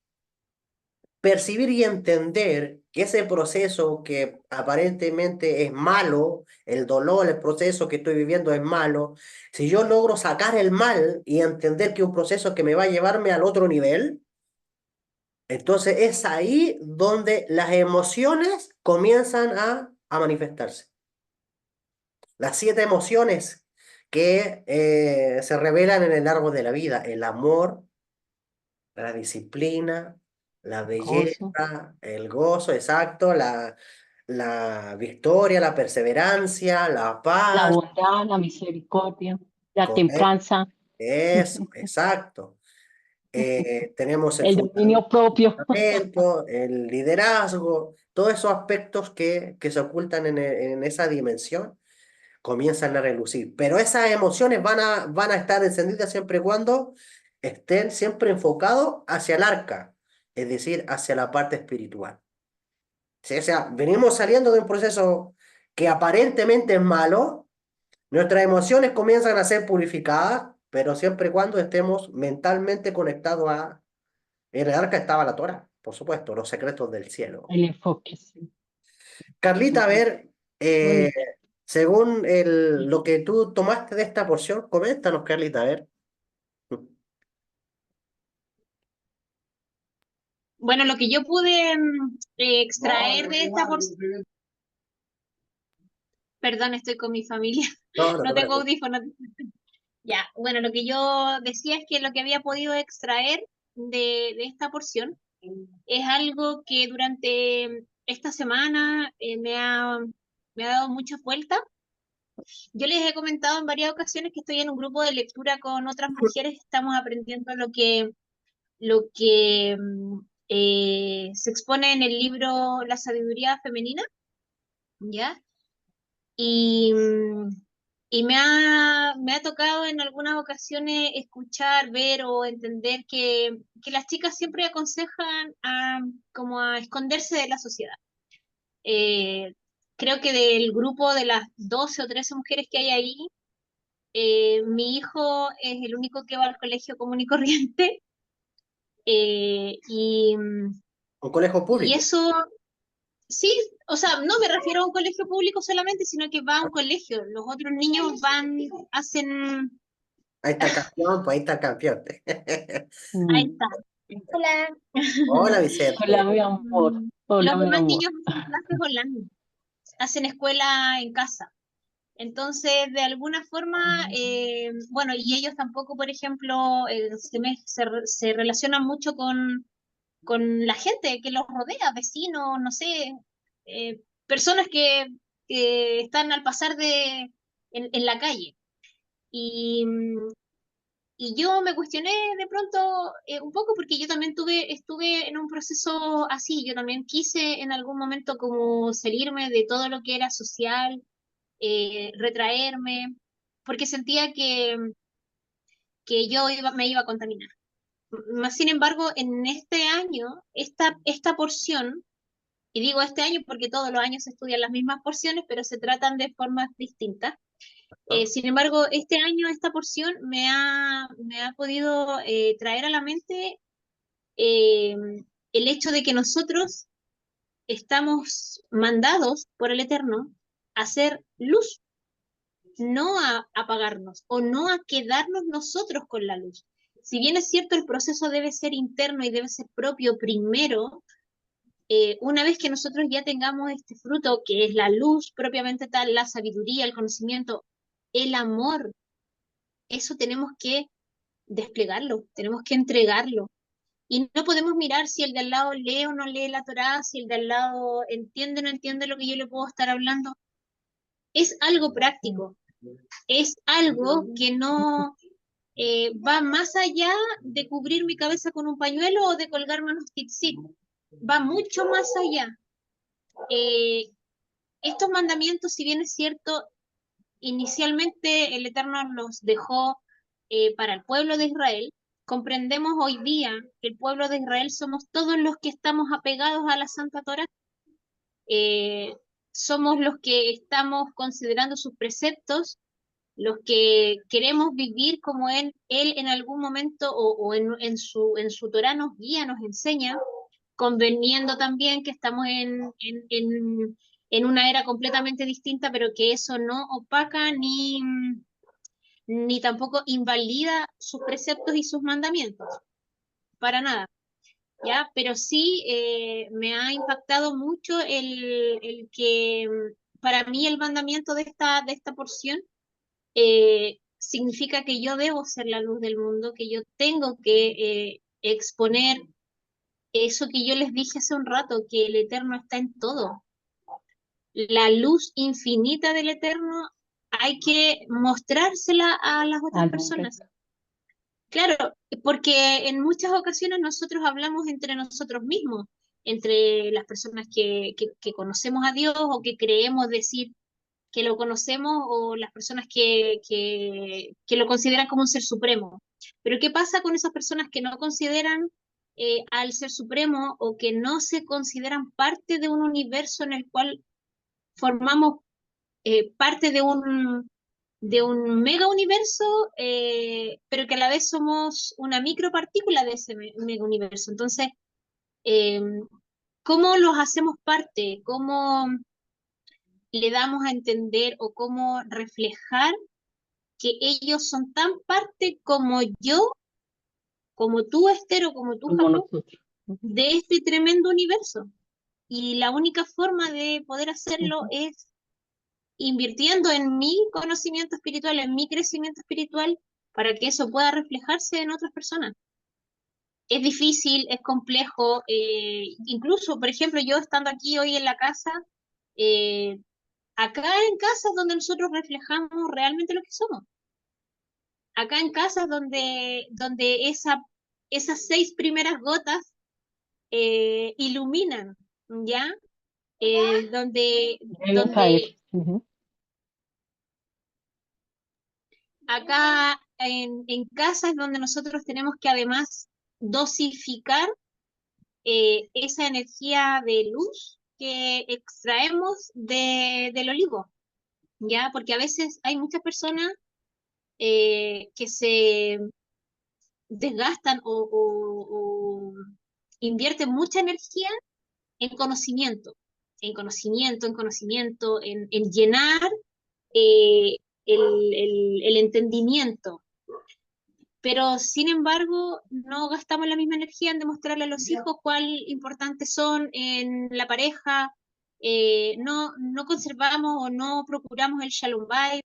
percibir y entender que ese proceso que aparentemente es malo, el dolor, el proceso que estoy viviendo es malo, si yo logro sacar el mal y entender que es un proceso que me va a llevarme al otro nivel, entonces es ahí donde las emociones comienzan a manifestarse. Las 7 emociones que se revelan en el árbol de la vida: el amor, la disciplina, la gozo. belleza, el gozo, exacto, la victoria, la perseverancia, la La paz. bondad, la misericordia, la Correcto. templanza, Eso, exacto. Tenemos el el dominio propio. fundamento, el liderazgo, todos esos aspectos que se ocultan en esa dimensión comienzan a relucir. Pero esas emociones van a estar encendidas siempre y cuando estén siempre enfocados hacia el arca, es decir, hacia la parte espiritual. Sí, o sea, venimos saliendo de un proceso que aparentemente es malo, nuestras emociones comienzan a ser purificadas, pero siempre y cuando estemos mentalmente conectados a... En el arca estaba la Torá, por supuesto, los secretos del cielo. El enfoque, sí. Carlita, a ver, eh, Bonito. según lo que tú tomaste de esta porción, coméntanos, Carlita, a ver. Bueno, lo que yo pude extraer de esta porción, perdón, estoy con mi familia, No, no te no tengo preocupes. audífonos. Ya, bueno, lo que yo decía es que lo que había podido extraer de esta porción es algo que durante esta semana me ha dado muchas vueltas. Yo les he comentado en varias ocasiones que estoy en un grupo de lectura con otras mujeres, estamos aprendiendo lo que se expone en el libro La sabiduría femenina, ¿ya? Y, y me ha tocado en algunas ocasiones escuchar, ver o entender que las chicas siempre aconsejan como a esconderse de la sociedad. Eh, Creo que del grupo de las 12 o 13 mujeres que hay ahí, mi hijo es el único que va al colegio común y corriente. eh, y, Un colegio y público. eso, sí, o sea, no me refiero a un colegio público solamente, sino que va a un colegio. Los otros niños van, hacen... Ahí está el campeón, pues ahí está el campeón. Ahí Mm. está. Hola. Hola, Hola, Vicente. mi amor. Hola, Los mi demás amor. niños hacen clases online, hacen escuela en casa. Entonces, de alguna forma, bueno, y ellos tampoco, por ejemplo, se relacionan mucho con la gente que los rodea, vecinos, no sé, personas que están al pasar en la calle. Y, y yo me cuestioné de pronto un poco porque yo también estuve en un proceso así, yo también quise en algún momento como salirme de todo lo que era social, retraerme, porque sentía que me iba a contaminar. Más sin embargo, en este año, esta porción, y digo este año porque todos los años se estudian las mismas porciones, pero se tratan de formas distintas. ¿No? Sin embargo, este año esta porción me ha podido traer a la mente eh, el hecho de que nosotros estamos mandados por el Eterno a hacer luz, no a apagarnos o no a quedarnos nosotros con la luz. Si bien es cierto, el proceso debe ser interno y debe ser propio primero, una vez que nosotros ya tengamos este fruto, que es la luz propiamente tal, la sabiduría, el conocimiento, el amor, eso tenemos que desplegarlo, tenemos que entregarlo. Y no podemos mirar si el de al lado lee o no lee la Torá, si el de al lado entiende o no entiende lo que yo le puedo estar hablando. Es algo práctico, es algo que no va más allá de cubrir mi cabeza con un pañuelo o de colgarme unos tzitzit. Va mucho más allá. Eh, Estos mandamientos, si bien es cierto, inicialmente el Eterno los dejó para el pueblo de Israel, comprendemos hoy día que el pueblo de Israel somos todos los que estamos apegados a la Santa Torá, eh, somos los que estamos considerando sus preceptos, los que queremos vivir como él en algún momento o en su Torá nos guía, nos enseña, conveniendo también que estamos en una era completamente distinta, pero que eso no opaca ni tampoco invalida sus preceptos y sus mandamientos, para nada, ¿ya? Pero sí me ha impactado mucho el que para mí el mandamiento de esta porción significa que yo debo ser la luz del mundo, que yo tengo que exponer eso que yo les dije hace un rato, que el Eterno está en todo, la luz infinita del Eterno, hay que mostrársela a las otras al hombre. personas. Claro, porque en muchas ocasiones nosotros hablamos entre nosotros mismos, entre las personas que conocemos a Dios o que creemos decir que lo conocemos o las personas que lo consideran como un ser supremo. Pero ¿qué pasa con esas personas que no consideran al ser supremo o que no se consideran parte de un universo en el cual formamos parte de un mega universo, pero que a la vez somos una micropartícula de ese mega universo? Entonces, eh, ¿cómo los hacemos parte? ¿Cómo le damos a entender o cómo reflejar que ellos son tan parte como yo, como tú, Esther, o como tú, Como Jacob, nosotros? Ujú, de este tremendo universo? Y la única forma de poder hacerlo ujú. es invirtiendo en mi conocimiento espiritual, en mi crecimiento espiritual, para que eso pueda reflejarse en otras personas. Es difícil, es complejo, incluso, por ejemplo, yo estando aquí hoy en la casa, eh, acá en casa es donde nosotros reflejamos realmente lo que somos. Acá en casa es donde esas 6 primeras gotas iluminan, ¿ya? Donde, Deben caer. donde Ujú. acá en casa es donde nosotros tenemos que además dosificar esa energía de luz que extraemos del olivo, ¿ya? Porque a veces hay muchas personas que se desgastan o invierten mucha energía en conocimiento, en llenar eh, el entendimiento. Pero sin embargo, no gastamos la misma energía en demostrarle a los hijos cuál importantes son en la pareja, no conservamos o no procuramos el Shalom Bayit,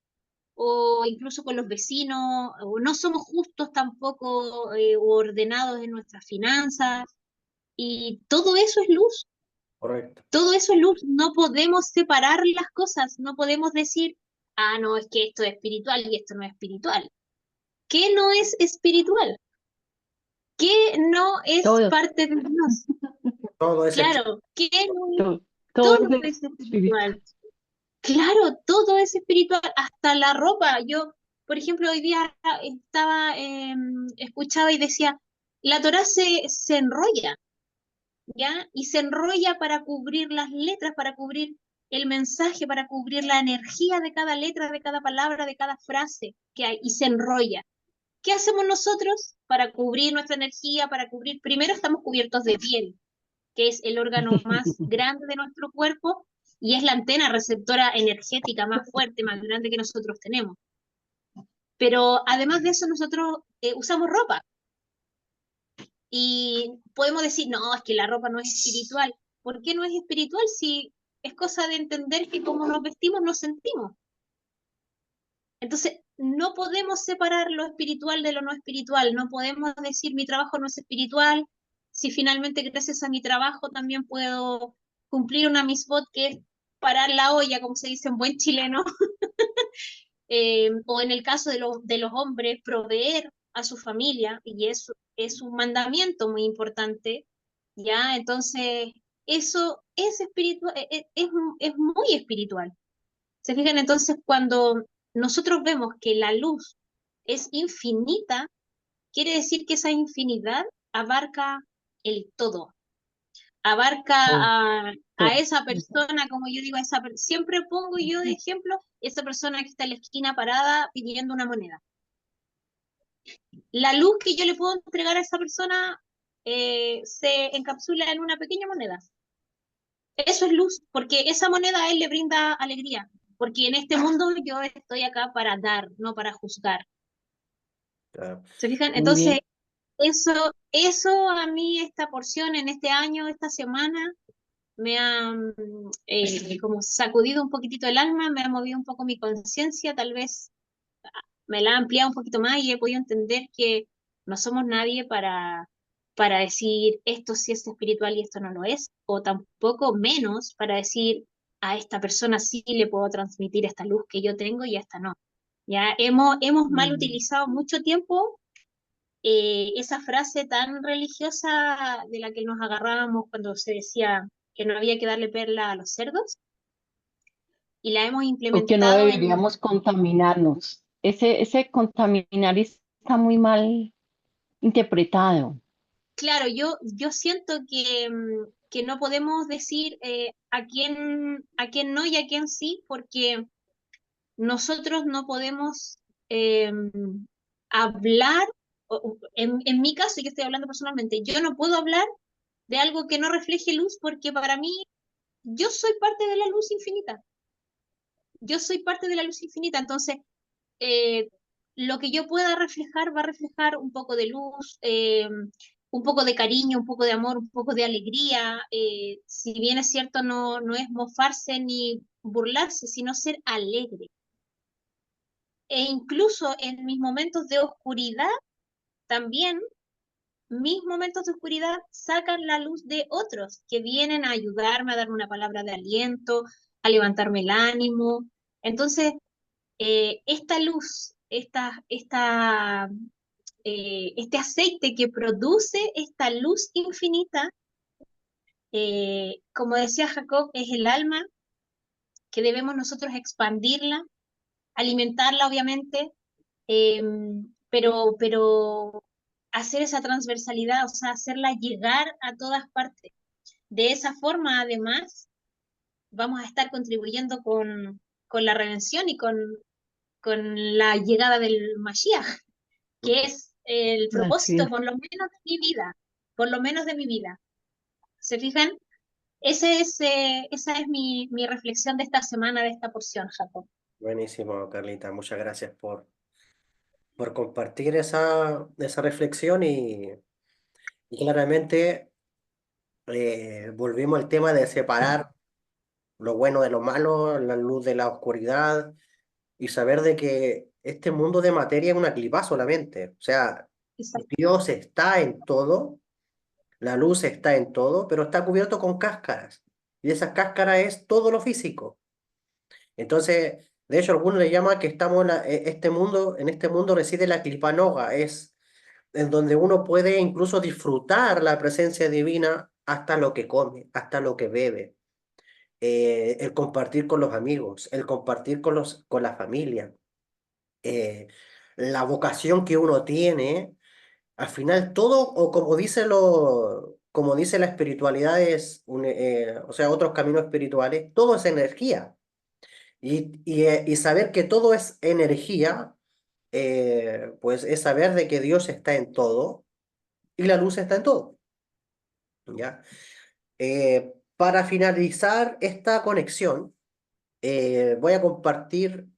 o incluso con los vecinos, o no somos justos tampoco o ordenados en nuestras finanzas, y todo eso es luz. Correcto. Todo eso es luz, no podemos separar las cosas, no podemos decir, ah, no, es que esto es espiritual y esto no es espiritual. ¿Qué no es espiritual? ¿Qué no es Todo, parte de Dios? Todo es espiritual. Claro, ¿qué no es? todo, todo Todo es es espiritual. espiritual. Claro, todo es espiritual, hasta la ropa. Yo, por ejemplo, hoy día estaba, escuchaba y decía, la Torá se enrolla, ¿ya? Y se enrolla para cubrir las letras, para cubrir el mensaje, para cubrir la energía de cada letra, de cada palabra, de cada frase que hay, y se enrolla. ¿Qué hacemos nosotros para cubrir nuestra energía, para cubrir? Primero estamos cubiertos de piel, que es el órgano más grande de nuestro cuerpo y es la antena receptora energética más fuerte, más grande que nosotros tenemos. Pero además de eso, nosotros usamos ropa. Y podemos decir, no, es que la ropa no es espiritual. ¿Por qué no es espiritual si es cosa de entender que como nos vestimos nos sentimos? Entonces, no podemos separar lo espiritual de lo no espiritual. No podemos decir mi trabajo no es espiritual si finalmente gracias a mi trabajo también puedo cumplir una misbot que es parar la olla, como se dice en buen chileno, o en el caso de los hombres, proveer a su familia, y eso es un mandamiento muy importante, ¿ya? Entonces, eso es espiritual, es muy espiritual. ¿Se fijan? Entonces, cuando nosotros vemos que la luz es infinita, quiere decir que esa infinidad abarca el todo, abarca Todo, a todo. esa Ujú. persona, como yo digo, siempre pongo yo de ejemplo esa persona que está en la esquina parada pidiendo una moneda. La luz que yo le puedo entregar a esa persona se encapsula en una pequeña moneda. Eso es luz, porque esa moneda a él le brinda alegría, porque en este mundo yo estoy acá para dar, no para juzgar. Claro. ¿Se fijan? Muy Entonces, bien. eso a mí, esta porción en este año, esta semana, me ha como sacudido un poquitito el alma, me ha movido un poco mi conciencia, tal vez me la ha ampliado un poquito más y he podido entender que no somos nadie para decir esto sí es espiritual y esto no lo es, o tampoco menos para decir a esta persona sí le puedo transmitir esta luz que yo tengo y a esta no. Ya hemos mal Mm. utilizado mucho tiempo esa frase tan religiosa de la que nos agarrábamos cuando se decía que no había que darle perla a los cerdos, y la hemos O que no implementado en... deberíamos contaminarnos. Ese contaminar está muy mal interpretado. Claro, yo siento que no podemos decir a quién no y a quién sí, porque nosotros no podemos eh, hablar, en mi caso, yo estoy hablando personalmente, yo no puedo hablar de algo que no refleje luz porque para mí yo soy parte de la luz infinita, yo soy parte de la luz infinita, entonces eh, lo que yo pueda reflejar va a reflejar un poco de luz, un poco de cariño, un poco de amor, un poco de alegría. Si bien es cierto, no es mofarse ni burlarse, sino ser alegre. E incluso en mis momentos de oscuridad, también mis momentos de oscuridad sacan la luz de otros que vienen a ayudarme, a darme una palabra de aliento, a levantarme el ánimo. Entonces, esta luz, este aceite que produce esta luz infinita, como decía Jacob, es el alma que debemos nosotros expandirla, alimentarla obviamente, eh, pero hacer esa transversalidad, o sea, hacerla llegar a todas partes. De esa forma, además, vamos a estar contribuyendo con la redención y con la llegada del Mashiach, que es el Así propósito, es. por lo menos de mi vida, por lo menos de mi vida. ¿Se fijan? Esa es mi reflexión de esta semana, de esta porción, Jacob. Buenísimo, Carlita. Muchas gracias por compartir esa reflexión y claramente volvimos al tema de separar lo bueno de lo malo, la luz de la oscuridad y saber de que este mundo de materia es una clipa solamente. O sea, Exacto. Dios está en todo, la luz está en todo, pero está cubierto con cáscaras. Y esa cáscara es todo lo físico. Entonces, de hecho, algunos le llaman que estamos en este mundo reside la clipanoga, es en donde uno puede incluso disfrutar la presencia divina hasta lo que come, hasta lo que bebe, el compartir con los amigos, el compartir con la familia, eh, la vocación que uno tiene, al final todo, o como dice la espiritualidad, o sea, otros caminos espirituales, todo es energía. Y saber que todo es energía, pues es saber de que Dios está en todo y la luz está en todo, ¿ya? Para finalizar esta conexión, voy a compartir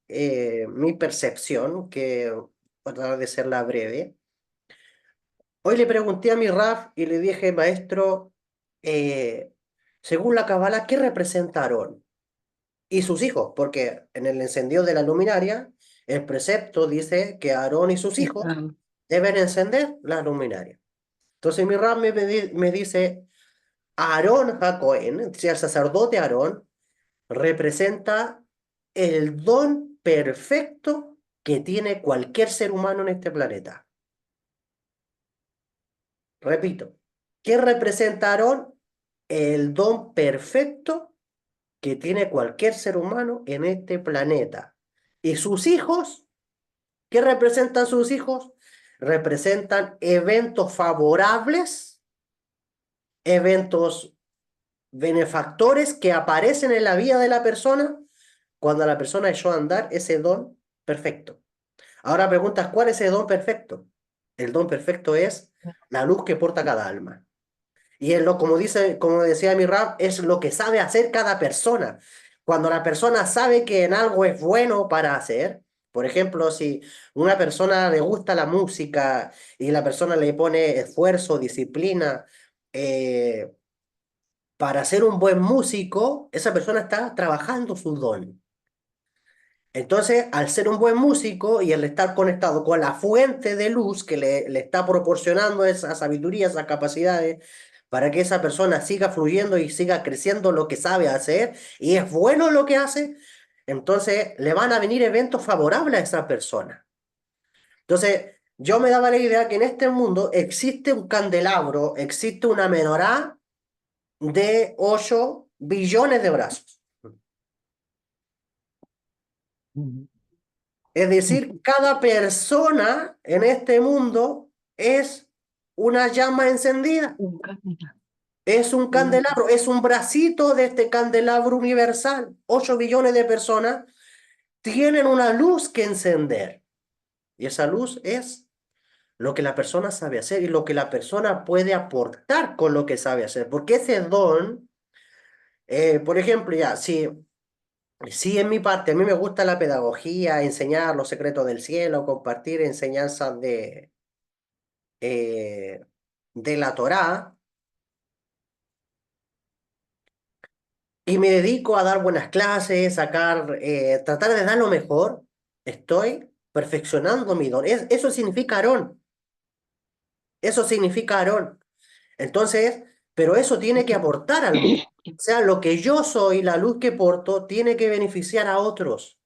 mi percepción, que voy a tratar de serla breve. Hoy le pregunté a mi Raf y le dije, maestro, eh, según la Kabbalah, ¿qué representa Aarón y sus hijos? Porque en el encendido de la luminaria, el precepto dice que Aarón y sus hijos Ah, deben encender la luminaria. Entonces mi Raf me dice, Aarón HaKohen, si el sacerdote Aarón, representa el don perfecto que tiene cualquier ser humano en este planeta. Repito, ¿qué representa Aarón? El don perfecto que tiene cualquier ser humano en este planeta. ¿Y sus hijos? ¿Qué representan sus hijos? Representan eventos favorables, eventos benefactores que aparecen en la vida de la persona cuando la persona echó a andar ese don perfecto. Ahora preguntas, ¿cuál es el don perfecto? El don perfecto es la luz que porta cada alma. Y es como decía mi rap, es lo que sabe hacer cada persona. Cuando la persona sabe que en algo es bueno para hacer, por ejemplo, si una persona le gusta la música y la persona le pone esfuerzo, disciplina, eh, para ser un buen músico, esa persona está trabajando su don. Entonces, al ser un buen músico y al estar conectado con la fuente de luz que le está proporcionando esa sabiduría, esas capacidades, para que esa persona siga fluyendo y siga creciendo lo que sabe hacer y es bueno lo que hace, entonces le van a venir eventos favorables a esa persona. Entonces, yo me daba la idea que en este mundo existe un candelabro, existe una menorá de 8 billones de brazos. Es decir, cada persona en este mundo es una llama encendida. Es un candelabro, es un bracito de este candelabro universal. 8 billones de personas tienen una luz que encender. Y esa luz es lo que la persona sabe hacer y lo que la persona puede aportar con lo que sabe hacer. Porque ese don, por ejemplo, ya, si en mi parte a mí me gusta la pedagogía, enseñar los secretos del cielo, compartir enseñanzas eh, de la Torá, y me dedico a dar buenas clases, tratar de dar lo mejor, estoy perfeccionando mi don. Eso significa Aarón. Eso significa Aarón. Entonces, pero eso tiene que aportar al mundo. O sea, lo que yo soy, la luz que porto, tiene que beneficiar a otros.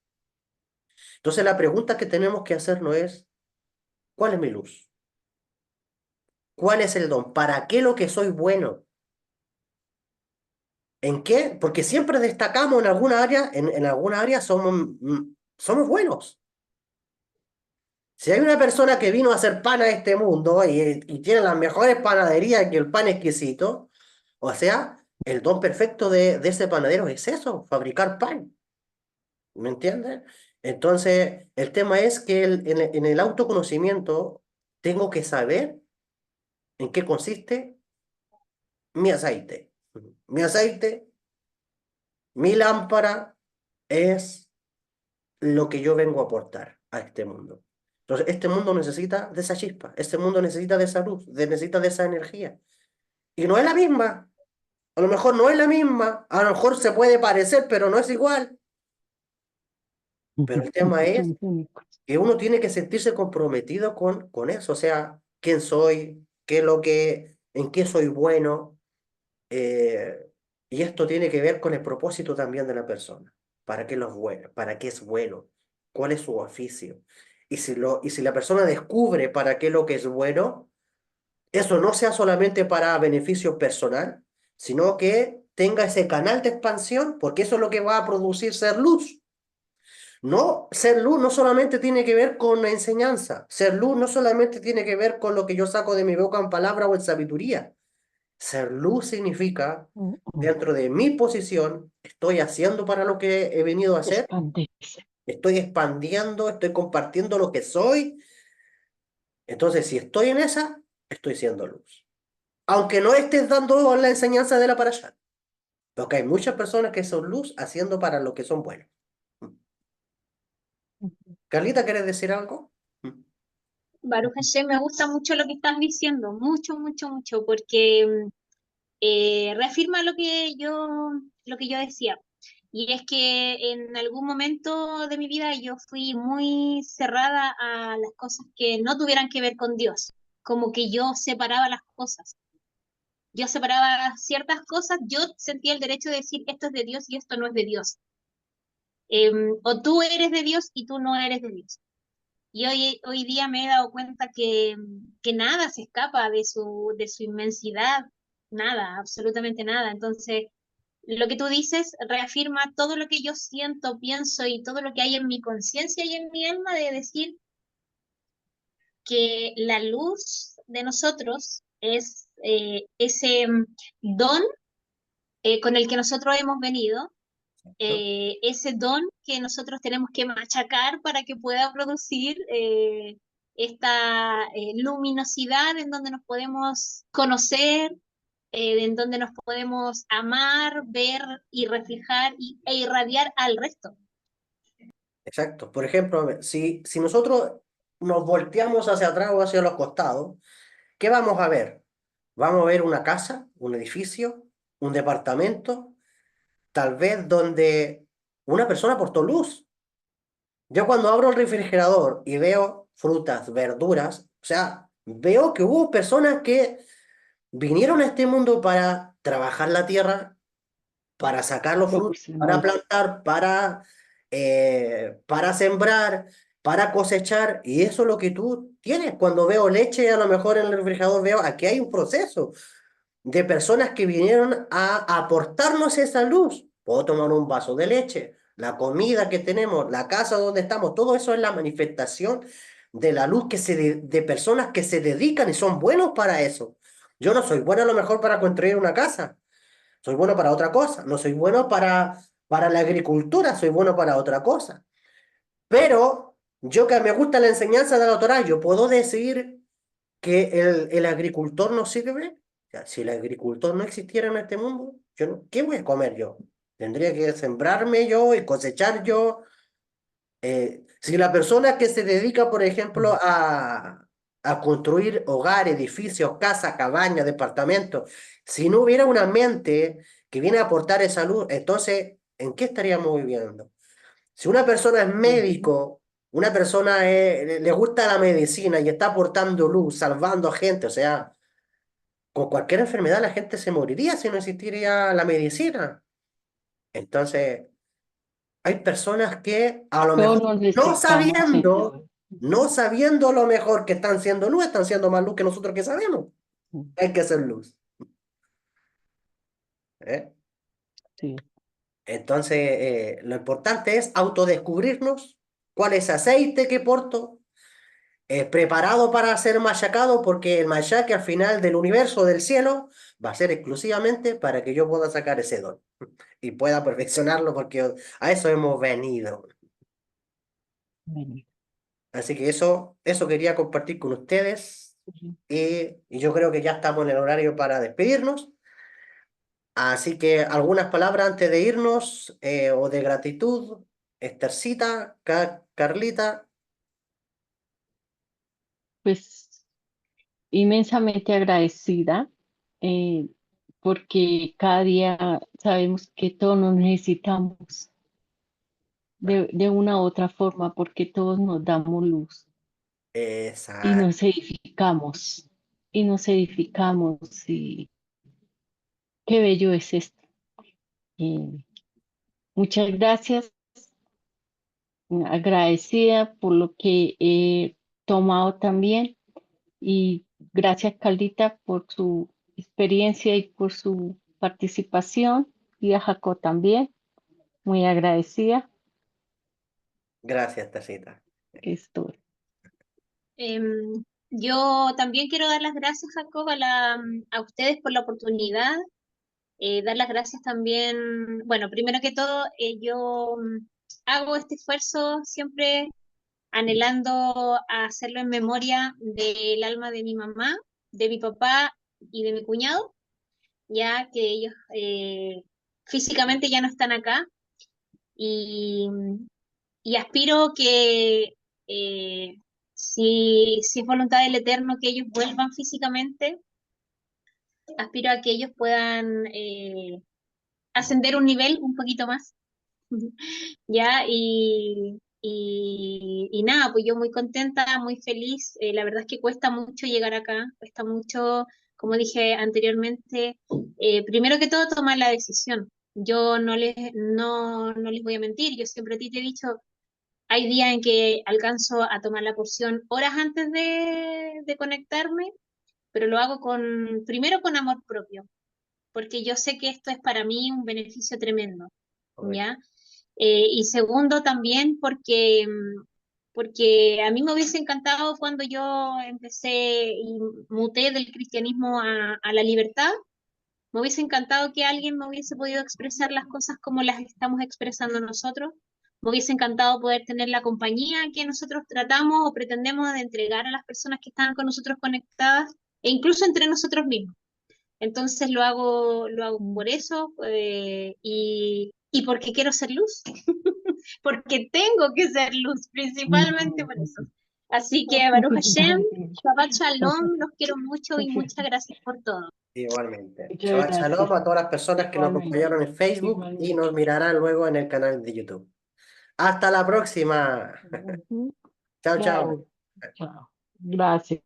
Entonces, la pregunta que tenemos que hacernos es, ¿cuál es mi luz? ¿Cuál es el don? ¿Para qué lo que soy bueno? ¿En qué? Porque siempre destacamos en alguna área, en alguna área somos buenos. Si hay una persona que vino a hacer pan a este mundo y tiene las mejores panaderías y el pan exquisito, o sea, el don perfecto de ese panadero es eso, fabricar pan. ¿Me entiendes? Entonces, el tema es que en el autoconocimiento tengo que saber en qué consiste mi aceite. Mi aceite, mi lámpara es lo que yo vengo a aportar a este mundo. Entonces, este mundo necesita de esa chispa, este mundo necesita de esa luz, necesita de esa energía. Y no es la misma, a lo mejor no es la misma, a lo mejor se puede parecer, pero no es igual. Pero el tema es que uno tiene que sentirse comprometido con eso, o sea, quién soy, qué es en qué soy bueno, eh, y esto tiene que ver con el propósito también de la persona. ¿Para qué lo es bueno? ¿Para qué es bueno? ¿Cuál es su oficio? Y si la persona descubre para qué lo que es bueno, eso no sea solamente para beneficio personal, sino que tenga ese canal de expansión, porque eso es lo que va a producir ser luz. No, ser luz no solamente tiene que ver con la enseñanza, ser luz no solamente tiene que ver con lo que yo saco de mi boca en palabra o en sabiduría. Ser luz significa, dentro de mi posición, estoy haciendo para lo que he venido a hacer, Expandirse. estoy expandiendo, estoy compartiendo lo que soy. Entonces, si estoy en esa, estoy siendo luz. Aunque no estés dando la enseñanza de la parashá. Porque hay muchas personas que son luz haciendo para lo que son buenos. Carlita, ¿quieres decir algo? Baruch Hashem, me gusta mucho lo que estás diciendo, mucho, mucho, mucho, porque reafirma lo que yo decía. Y es que en algún momento de mi vida yo fui muy cerrada a las cosas que no tuvieran que ver con Dios, como que yo separaba las cosas. Yo separaba ciertas cosas, yo sentía el derecho de decir esto es de Dios y esto no es de Dios. O tú eres de Dios y tú no eres de Dios. Y hoy día me he dado cuenta que nada se escapa de su inmensidad, nada, absolutamente nada. Entonces, lo que tú dices reafirma todo lo que yo siento, pienso y todo lo que hay en mi conciencia y en mi alma de decir que la luz de nosotros es ese don con el que nosotros hemos venido, ese don que nosotros tenemos que machacar para que pueda producir esta luminosidad en donde nos podemos conocer, en donde nos podemos amar, ver y reflejar e irradiar al resto. Exacto. Por ejemplo, si nosotros nos volteamos hacia atrás o hacia los costados, ¿qué vamos a ver? Vamos a ver una casa, un edificio, un departamento, tal vez donde una persona aportó luz. Yo cuando abro el refrigerador y veo frutas, verduras, o sea, veo que hubo personas que vinieron a este mundo para trabajar la tierra, para sacar los frutos, para Proporcional. plantar, para sembrar, para cosechar, y eso es lo que tú tienes. Cuando veo leche, a lo mejor en el refrigerador veo, aquí hay un proceso de personas que vinieron a aportarnos esa luz. Puedo tomar un vaso de leche, la comida que tenemos, la casa donde estamos, todo eso es la manifestación de la luz de personas que se dedican y son buenos para eso. Yo no soy bueno a lo mejor para construir una casa, soy bueno para otra cosa, no soy bueno para la agricultura, soy bueno para otra cosa. Pero yo que me gusta la enseñanza de la Torá, yo puedo decir que el agricultor no sirve. O sea, si el agricultor no existiera en este mundo, yo no, ¿qué voy a comer yo? Tendría que sembrarme yo y cosechar yo. Si la persona que se dedica, por ejemplo, a construir hogares, edificios, casas, cabañas, departamentos, si no hubiera una mente que viene a aportar esa luz, entonces, ¿en qué estaríamos viviendo? Si una persona es Ujú. médico, una persona le gusta la medicina y está aportando luz, salvando a gente, o sea, con cualquier enfermedad la gente se moriría si no existiría la medicina. Entonces, hay personas que a lo Todos mejor nos necesitamos ayuda. no sabiendo lo mejor que están siendo luz, están siendo más luz que nosotros que sabemos. Hay que ser luz. ¿Eh? Sí. Entonces, lo importante es autodescubrirnos cuál es aceite que porto, preparado para ser machacado, porque el machaque al final del universo, del cielo, va a ser exclusivamente para que yo pueda sacar ese don y pueda perfeccionarlo, porque a eso hemos venido. Bueno, Así que eso quería compartir con ustedes sí. y yo creo que ya estamos en el horario para despedirnos. Así que algunas palabras antes de irnos o de gratitud, Estercita, Carlita. Pues inmensamente agradecida eh, porque cada día sabemos que todos nos necesitamos de una u otra forma porque todos nos damos luz y Esa, nos edificamos y nos edificamos y qué bello es esto. Eh, muchas gracias, agradecida por lo que he tomado también y gracias Caldita por su experiencia y por su participación y a Jaco también, muy agradecida gracias, Estercita. que estoy. Yo también quiero dar las gracias, Jacob, a ustedes por la oportunidad. Dar las gracias también, bueno, primero que todo, yo hago este esfuerzo siempre anhelando a hacerlo en memoria del alma de mi mamá, de mi papá y de mi cuñado, ya que ellos físicamente ya no están acá y, y aspiro que si es voluntad del Eterno que ellos vuelvan físicamente, aspiro a que ellos puedan ascender un nivel un poquito más. Ya, y nada, pues yo muy contenta, muy feliz. La verdad es que cuesta mucho llegar acá, cuesta mucho, como dije anteriormente, primero que todo tomar la decisión. Yo no les voy a mentir, yo siempre a ti te he dicho, hay días en que alcanzo a tomar la porción horas antes de conectarme, pero lo hago primero con amor propio, porque yo sé que esto es para mí un beneficio tremendo, Correcto. ¿ya? Y segundo también porque a mí me hubiese encantado cuando yo empecé y muté del cristianismo a la libertad, me hubiese encantado que alguien me hubiese podido expresar las cosas como las estamos expresando nosotros. Me hubiese encantado poder tener la compañía que nosotros tratamos o pretendemos de entregar a las personas que están con nosotros conectadas e incluso entre nosotros mismos. Entonces lo hago por eso y porque quiero ser luz, porque tengo que ser luz, principalmente por eso. Así que Baruch Hashem, Shabbat Shalom, los quiero mucho y muchas gracias por todo. Igualmente. Muchas Shabbat gracias, shalom a todas las personas que nos igualmente, acompañaron en Facebook y igualmente. nos mirarán luego en el canal de YouTube. Hasta la próxima. Ujú. Chao, chao. Chao, chao. Gracias.